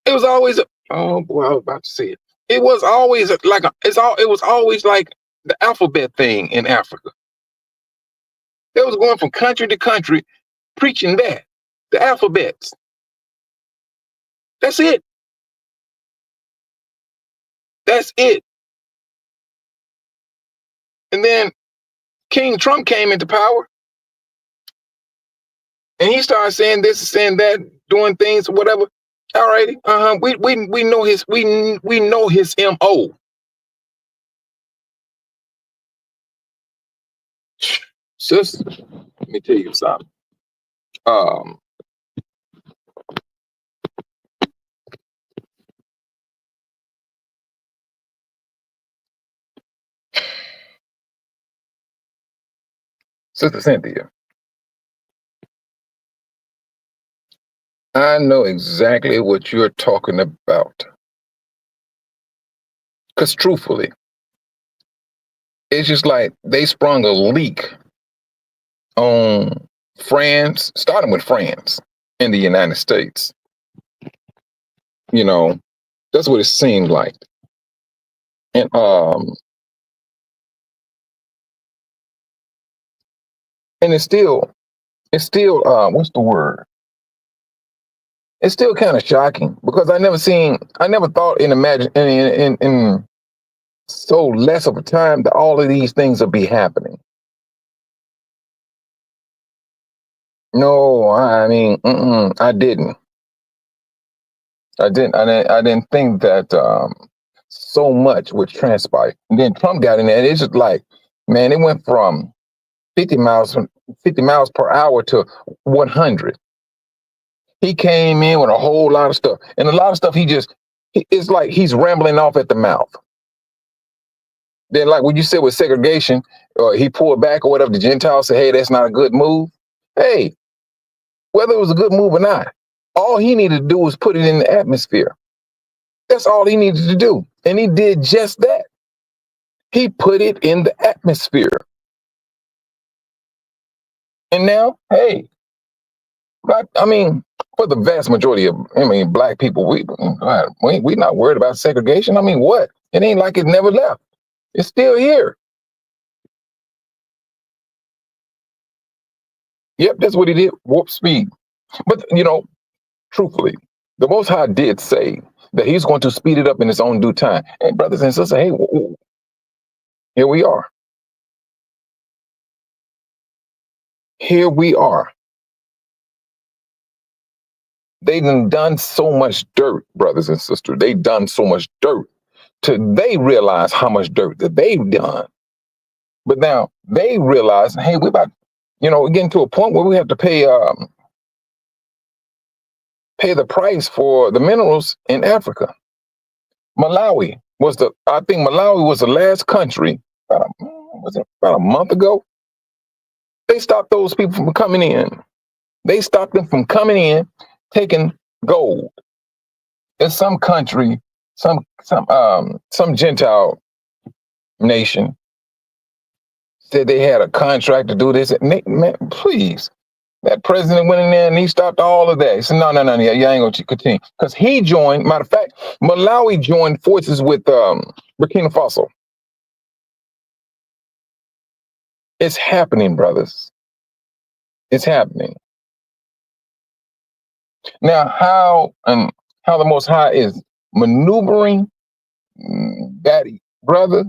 it was always oh boy, I was about to say it. It was always it was always like the alphabet thing in Africa. They was going from country to country preaching that. The alphabets. That's it. That's it. And then King Trump came into power. And he started saying this, saying that, doing things, whatever. All righty. We know his MO. Sis, let me tell you something. Sister Cynthia, I know exactly what you're talking about. Because truthfully, it's just like they sprung a leak on France, starting with France in the United States. You know, that's what it seemed like. And and it's still what's the word? It's still kind of shocking because I never thought in imagine in so less of a time that all of these things will be happening. No, I mean, I didn't. I didn't think that so much would transpire. And then Trump got in there. And it's just like, man, it went from 50 miles 50 miles per hour to 100. He came in with a whole lot of stuff, and a lot of stuff it's like he's rambling off at the mouth. Then, like what you said with segregation, he pulled back or whatever. The Gentiles said, "Hey, that's not a good move." Hey, whether it was a good move or not, all he needed to do was put it in the atmosphere. That's all he needed to do. And he did just that. He put it in the atmosphere. And now, hey, I mean, for the vast majority of, black people, we not worried about segregation. I mean, what? It ain't like it never left. It's still here. Yep, that's what he did. Warp speed. But, truthfully, the Most High did say that he's going to speed it up in his own due time. And brothers and sisters, hey, here we are. Here we are. They've done so much dirt, brothers and sisters. They've done so much dirt till they realize how much dirt that they've done. But now they realize, hey, we're about, we're getting to a point where we have to pay the price for the minerals in Africa. I think Malawi was the last country, was it about a month ago? They stopped those people from coming in. They stopped them from coming in, taking gold. In some country, some Gentile nation said they had a contract to do this. Man, please. That president went in there and he stopped all of that. He said, no, you ain't going to continue. Because he joined, matter of fact, Malawi joined forces with Burkina Faso. It's happening, brothers. It's happening. Now, how the Most High is maneuvering that, brother,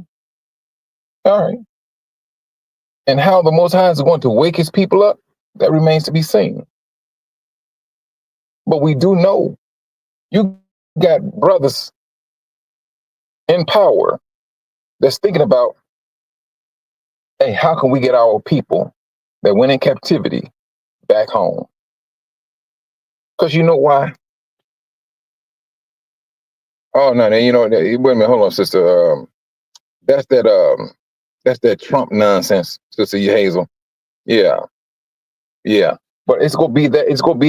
all right, and how the Most High is going to wake his people up, that remains to be seen. But we do know you got brothers in power that's thinking about, hey, how can we get our people that went in captivity back home? Because you know why? Oh no, wait a minute, hold on, sister. That's that Trump nonsense, Sister Hazel. Yeah, yeah. But it's gonna be that. It's going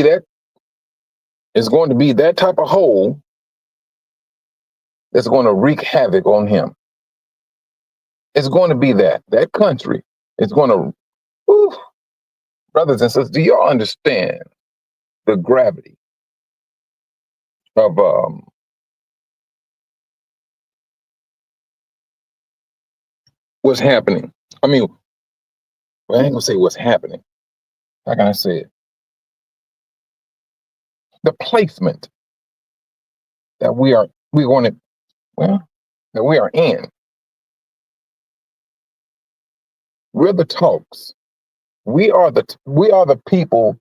to be that type of hole that's going to wreak havoc on him. It's going to be that country. It's going to, brothers and sisters. Do y'all understand the gravity of what's happening? I mean, I ain't gonna say what's happening. How can I say it? The placement that we're going to, that we are in. We're the talks. We are the people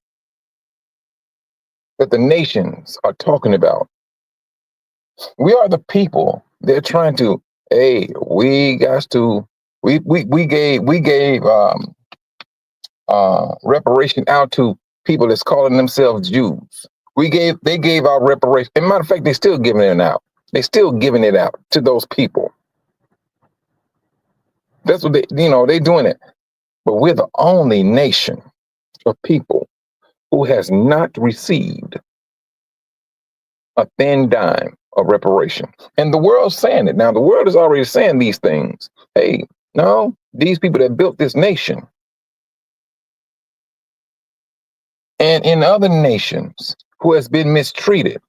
that the nations are talking about. We are the people they're trying to. Hey, we gave reparation out to people that's calling themselves Jews. They gave out reparation. As a matter of fact, they're still giving it out. They're still giving it out to those people. That's what they're doing it. But we're the only nation of people who has not received a thin dime of reparation. And the world's saying it. Now, the world is already saying these things. Hey, no, these people that built this nation, and in other nations who has been mistreated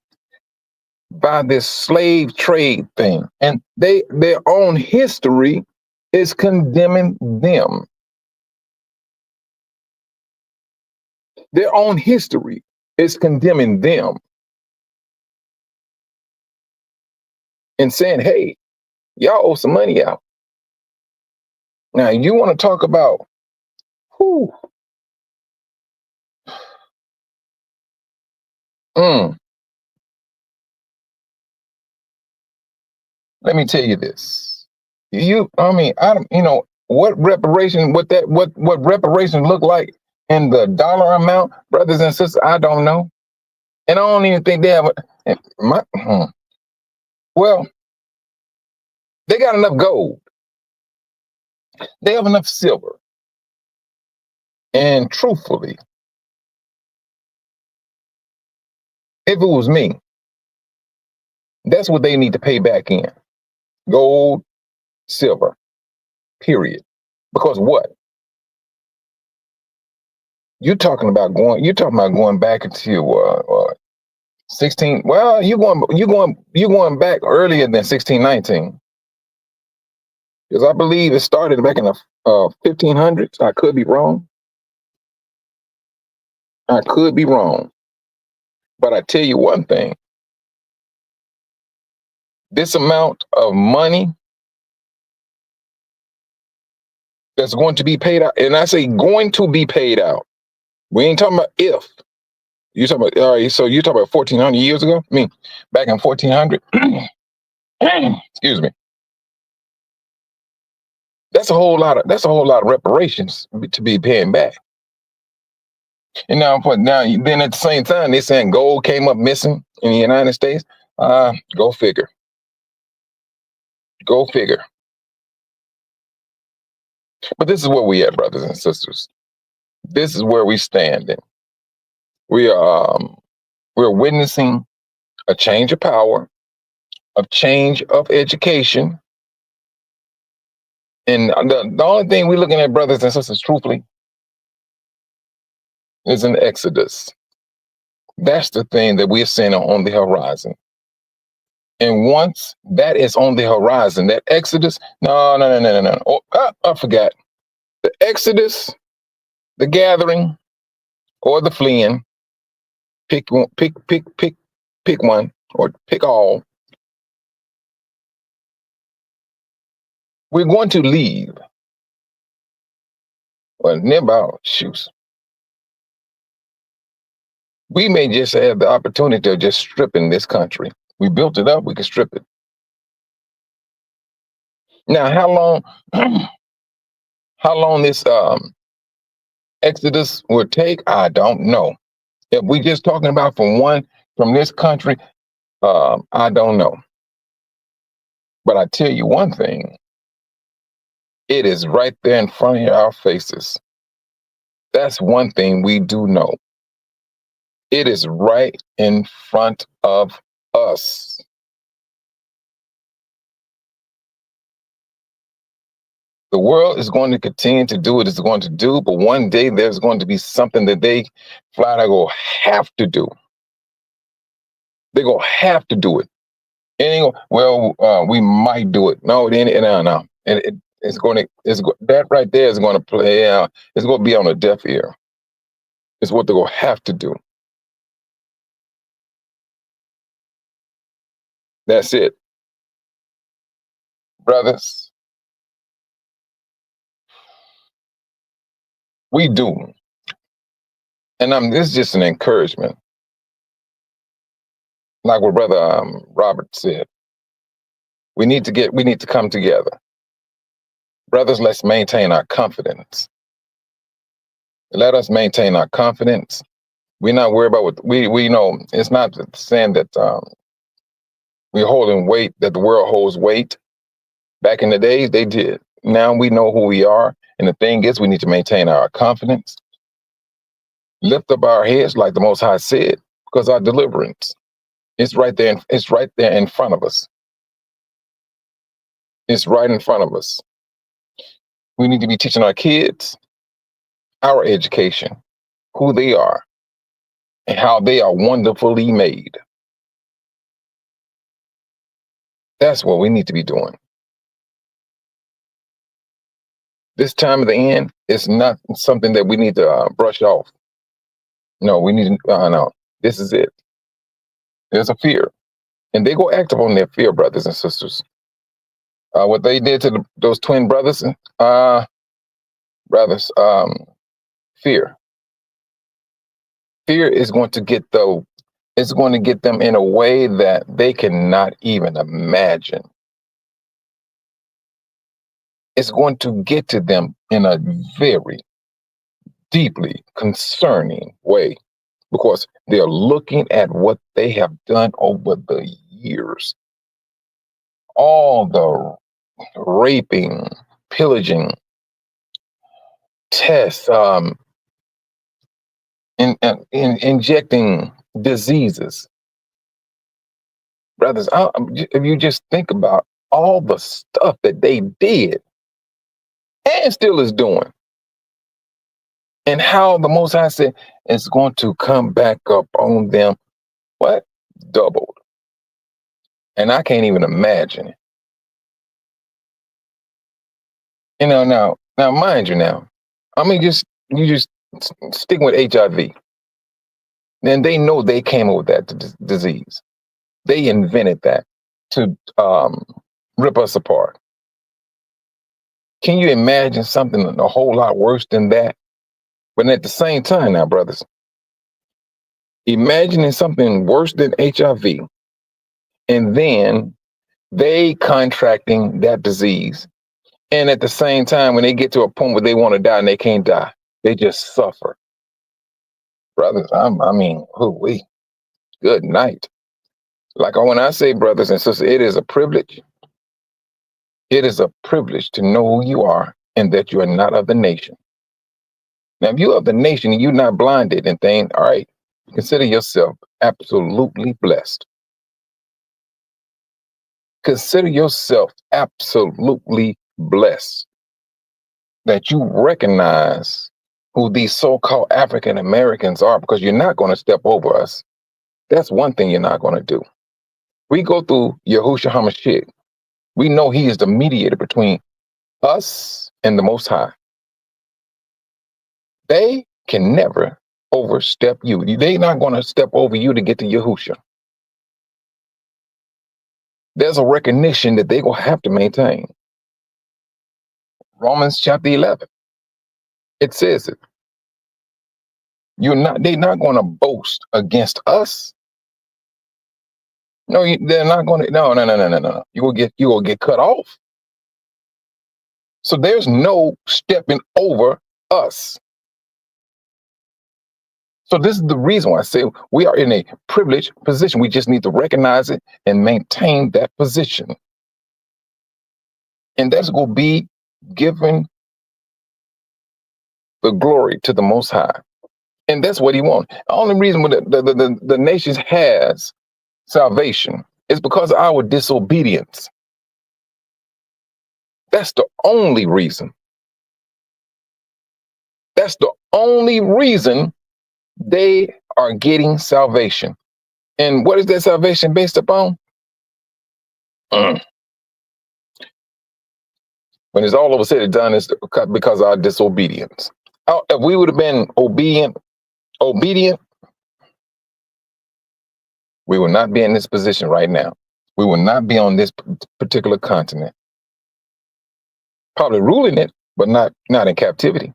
by this slave trade thing, and their own history is condemning them. Their own history is condemning them and saying, hey, y'all owe some money out. Now, you want to talk about who? Let me tell you this. I don't, what reparation, what reparation look like in the dollar amount, brothers and sisters, I don't know. And I don't even think they have well, they got enough gold. They have enough silver. And truthfully, if it was me, that's what they need to pay back in. Gold, silver, period. Because what? You're talking about going back into 16. Well, you're going back earlier than 1619. Because I believe it started back in the 1500s. I could be wrong. But I tell you one thing. This amount of money that's going to be paid out, and I say going to be paid out. We ain't talking about if. You talking about, all right, so you're talking about 1400 years ago? I mean, back in 1400? Excuse me. That's a whole lot of reparations to be paying back. And now then at the same time, they're saying gold came up missing in the United States. Go figure. Go figure. But this is where we at, brothers and sisters. This is where we stand. And we're witnessing a change of power, a change of education. And the only thing we're looking at, brothers and sisters, truthfully, is an exodus. That's the thing that we're seeing on the horizon. And once that is on the horizon, that exodus, no. Oh, I forgot. The exodus, the gathering, or the fleeing, pick one, pick one, or pick all. We're going to leave. Well, never shoes. We may just have the opportunity of just stripping this country. We built it up, we can strip it. Now, how long this exodus will take, I don't know. If we just talking about from this country, I don't know. But I tell you one thing, it is right there in front of our faces. That's one thing we do know. It is right in front of us. The world is going to continue to do what it's going to do, but one day there's going to be something that they flat out go have to do. They're going to have to do it. And we might do it. No. And that right there is going to play out. It's going to be on a deaf ear. It's what they're going to have to do. That's it. Brothers, we do. And this is just an encouragement. Like what Brother Robert said. We need to come together. Brothers, let's maintain our confidence. Let us maintain our confidence. We're not worried about what we know. It's not saying that we're holding weight, that the world holds weight. Back in the days, they did. Now we know who we are. And the thing is, we need to maintain our confidence. Lift up our heads, like the Most High said, because our deliverance is right there. It's right there in front of us. It's right in front of us. We need to be teaching our kids our education, who they are, and how they are wonderfully made. That's what we need to be doing. This time of the end is not something that we need to brush off. No, we need to, no, this is it. There's a fear. And they go active on their fear, brothers and sisters. What they did to those twin brothers, brothers, fear. Fear is going to get it's going to get them in a way that they cannot even imagine. It's going to get to them in a very deeply concerning way because they're looking at what they have done over the years. All the raping, pillaging, tests, injecting diseases. Brothers, if you just think about all the stuff that they did and still is doing, and how the Most High said it's going to come back up on them, what? Doubled. And I can't even imagine it. Now, mind you now, I mean, you just stick with HIV. And they know they came up with that disease. They invented that to rip us apart. Can you imagine something a whole lot worse than that? But at the same time now, brothers, imagining something worse than HIV and then they contracting that disease. And at the same time, when they get to a point where they want to die and they can't die, they just suffer. Brothers, we good night. Like when I say brothers and sisters, it is a privilege. It is a privilege to know who you are and that you are not of the nation. Now, if you're of the nation and you're not blinded and think, all right, consider yourself absolutely blessed. Consider yourself absolutely blessed that you recognize who these so-called African Americans are, because you're not going to step over us. That's one thing you're not going to do. We go through Yahushua HaMashiach. We know he is the mediator between us and the Most High. They can never overstep you. They're not going to step over you to get to Yahushua. There's a recognition that they're going to have to maintain. Romans chapter 11. It says it. They're not going to boast against us. No, they're not going to. No. You will get cut off. So there's no stepping over us. So this is the reason why I say we are in a privileged position. We just need to recognize it and maintain that position. And that's going to be given the glory to the Most High. And that's what he wants. The only reason the nation has salvation is because of our disobedience. That's the only reason. That's the only reason they are getting salvation. And what is that salvation based upon? When it's all over said and done, it's because of our disobedience. If we would have been obedient, we will not be in this position right now. We will not be on this particular continent. Probably ruling it, but not in captivity.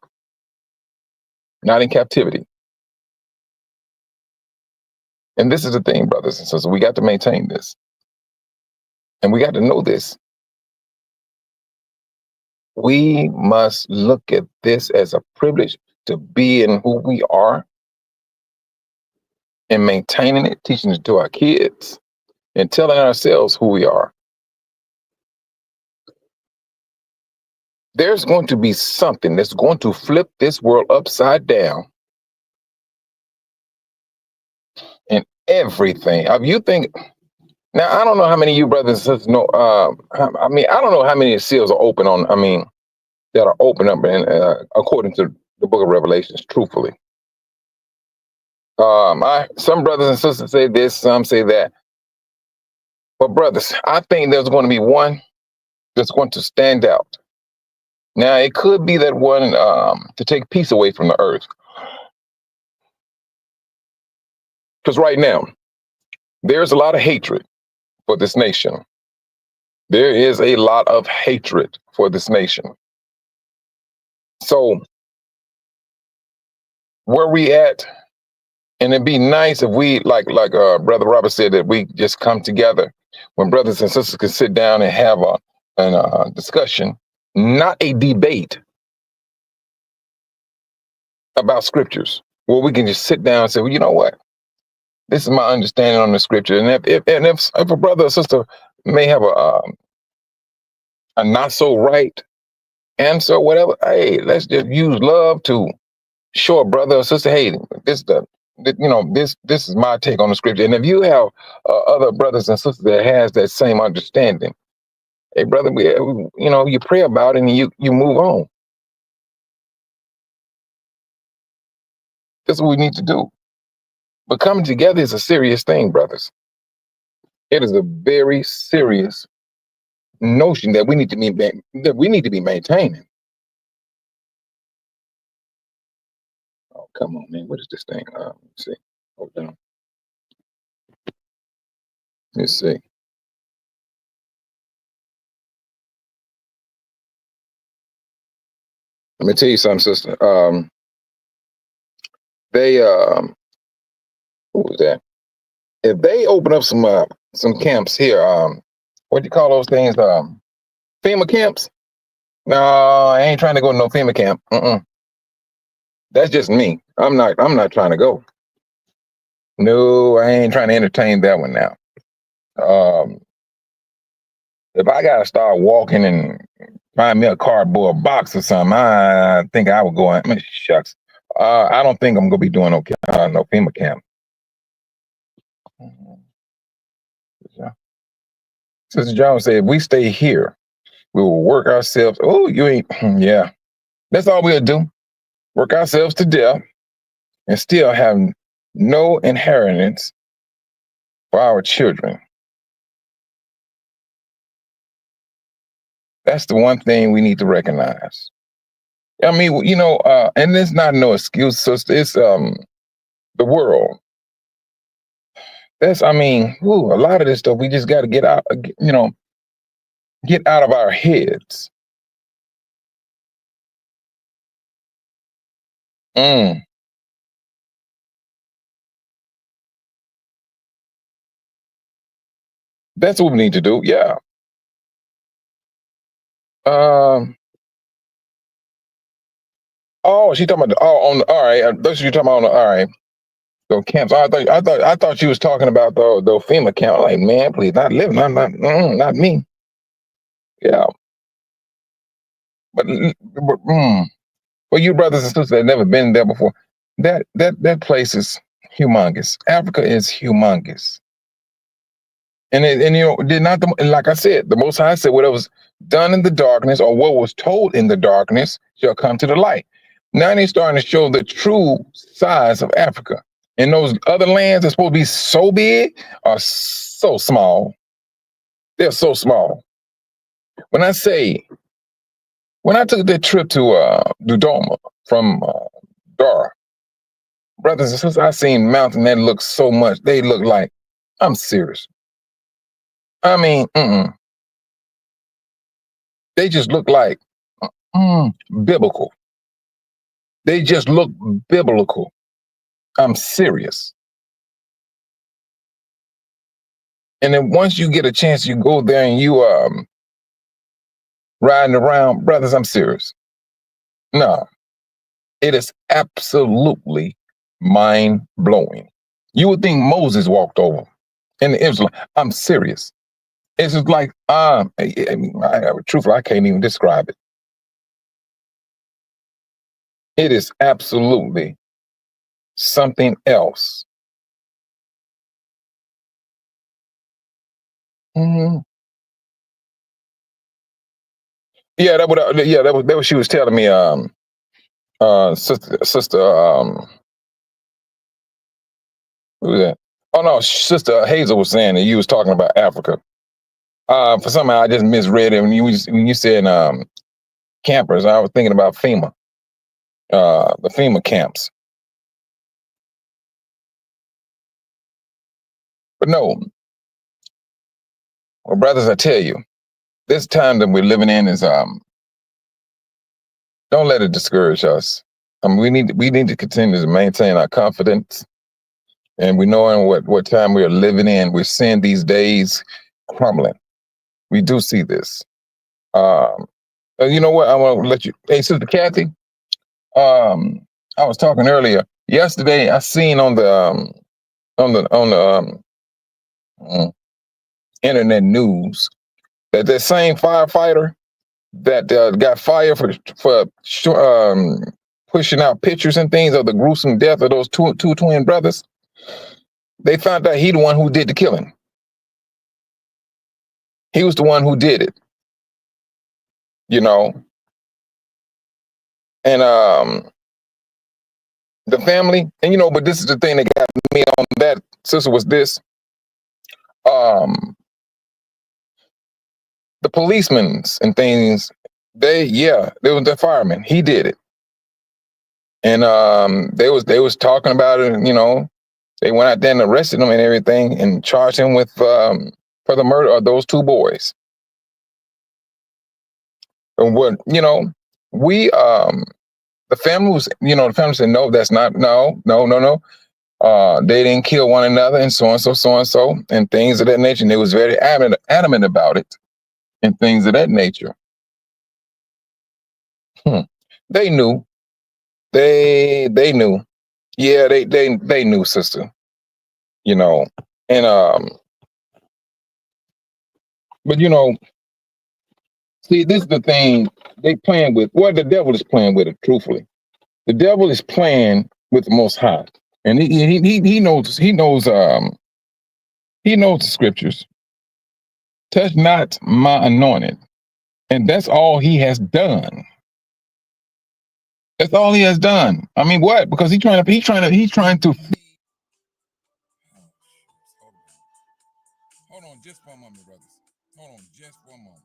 Not in captivity. And this is the thing, brothers and sisters, we got to maintain this. And we got to know this. We must look at this as a privilege to be in who we are and maintaining it, teaching it to our kids and telling ourselves who we are. There's going to be something that's going to flip this world upside down. And everything. You think, now I don't know how many of you brothers and sisters know, I don't know how many seals are open that are open up and according to the book of Revelations, truthfully. I some brothers and sisters say this, some say that. But brothers, I think there's going to be one that's going to stand out. Now, it could be that one to take peace away from the earth. Because right now, there's a lot of hatred for this nation. There is a lot of hatred for this nation. So, where we at, and it'd be nice if we, like Brother Robert said, that we just come together when brothers and sisters can sit down and have a discussion, not a debate about scriptures, where we can just sit down and say, well, you know what? This is my understanding on the scripture. And if a brother or sister may have a not so right answer, whatever, hey, let's just use love to show a brother or sister, hey, this is my take on the scripture. And if you have other brothers and sisters that has that same understanding, hey, brother, you pray about it and you move on. That's what we need to do. But coming together is a serious thing, brothers. It is a very serious notion that we need to be maintaining. Oh, come on, man. What is this thing? Let's see. Hold on. Let's see. Let me tell you something, sister. They Who was that? If they open up some camps here, what do you call those things? FEMA camps? No, I ain't trying to go to no FEMA camp. That's just me. I'm not trying to go. No, I ain't trying to entertain that one now. Um, if I gotta start walking and find me a cardboard box or something, I think I would go. I mean, shucks. I don't think I'm gonna be doing no FEMA camp. Sister Jones said, if we stay here, we will work ourselves. Oh, you ain't. Yeah, that's all we'll do. Work ourselves to death and still have no inheritance for our children. That's the one thing we need to recognize. I mean, and it's not no excuse, sister. It's the world. A lot of this stuff we just got to get out. Get out of our heads. Mm, that's what we need to do. Yeah. Um. Oh, she talking about on the, all right. That's what you talking about on the all right. So camps. I thought she was talking about the FEMA camp. Like, man, please, not living. Not me. Yeah. But for you brothers and sisters that never been there before, that place is humongous. Africa is humongous. Did not like I said, the Most High said whatever was done in the darkness or what was told in the darkness shall come to the light. Now they're starting to show the true size of Africa. And those other lands that's supposed to be so big are so small. They're so small. When I took that trip to Dodoma from Dar, brothers and sisters, I seen mountain that look so much. They look like, I'm serious. I mean, they just look like biblical. They just look biblical. I'm serious. And then once you get a chance, you go there and you riding around, brothers. I'm serious. No, it is absolutely mind blowing. You would think Moses walked over, and it was like, I'm serious. It's just like truthfully, I can't even describe it. It is absolutely something else. Hmm. Yeah, that was what she was telling me. Sister Who was that? Oh no, Sister Hazel was saying that you was talking about Africa. For somehow I just misread it when you said campers. I was thinking about FEMA, the FEMA camps. But no, well, brothers, I tell you, this time that we're living in is don't let it discourage us. We need to continue to maintain our confidence, and we knowing what time we are living in. We're seeing these days crumbling. We do see this. Um, you know what? I want to let you. Hey, Sister Kathy. I was talking earlier. Yesterday, I seen on the mm, internet news that same firefighter that got fired for pushing out pictures and things of the gruesome death of those two twin brothers. They found out he the one who did the killing. He was the one who did it. You know, and the family, and but this is the thing that got me on that, sister, was this. Um, the policemen and things, they was the fireman. He did it. And they was talking about it, and they went out there and arrested him and everything and charged him with for the murder of those two boys. And what we the family was, the family said, no, that's not, no, no, no, no. They didn't kill one another, and so and so, and things of that nature. And they was very adamant about it, and things of that nature. Hmm. They knew. They knew. Yeah, they knew, sister. You know, and but see, this is the thing they playing with. What the devil is playing with it. Truthfully, the devil is playing with the Most High, and he knows the scriptures. Touch not my anointed, and that's all he has done. That's all he has done. I mean, what? Because he's trying to. Hold on, just one moment, brothers. Hold on, just one moment.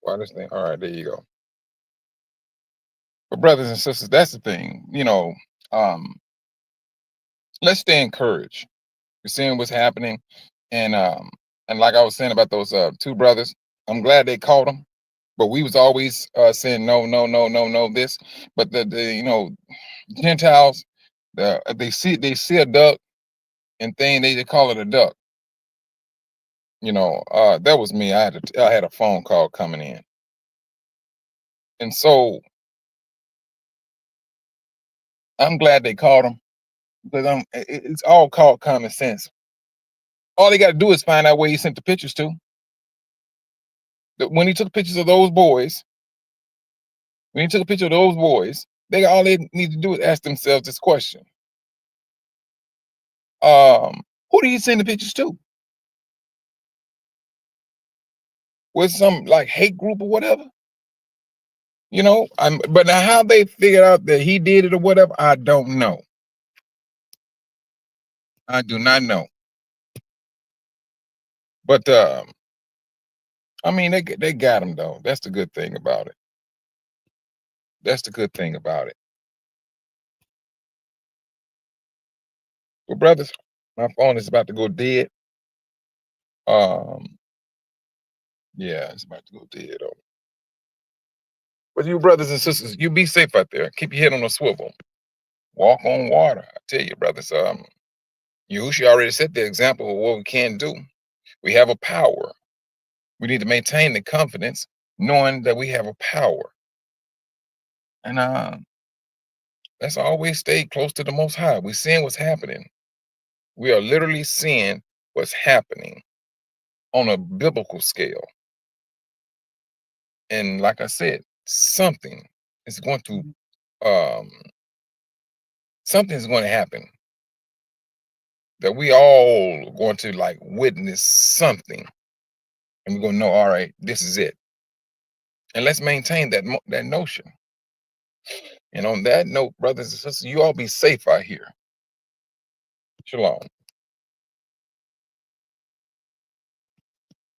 Why this thing? All right, there you go. But brothers and sisters, that's the thing. Um, let's stay encouraged. We're seeing what's happening, and like I was saying about those two brothers, I'm glad they caught them. But we was always saying no, no, no, no, no. This, but the Gentiles, they see a duck and thing they call it a duck. That was me. I had a phone call coming in, and so I'm glad they caught him because it's all called common sense. All they got to do is find out where he sent the pictures to. When he took pictures of those boys, when he took a picture of those boys, all they need to do is ask themselves this question: Who did he send the pictures to? Was some like hate group or whatever? But now how they figured out that he did it or whatever, I don't know. I do not know. But I mean, they got him though. That's the good thing about it. That's the good thing about it. Well, brothers, my phone is about to go dead. Um, yeah, it's about to go dead on. But you brothers and sisters, you be safe out there. Keep your head on a swivel. Walk on water. I tell you, brothers. Yahushua already set the example of what we can do. We have a power. We need to maintain the confidence, knowing that we have a power. And let's always stay close to the Most High. We're seeing what's happening. We are literally seeing what's happening on a biblical scale. And like I said, something is going to um something's going to happen that we all are going to like witness something, and we're going to know, all right, this is it. And let's maintain that notion. And on that note, brothers and sisters, you all be safe out here. Shalom.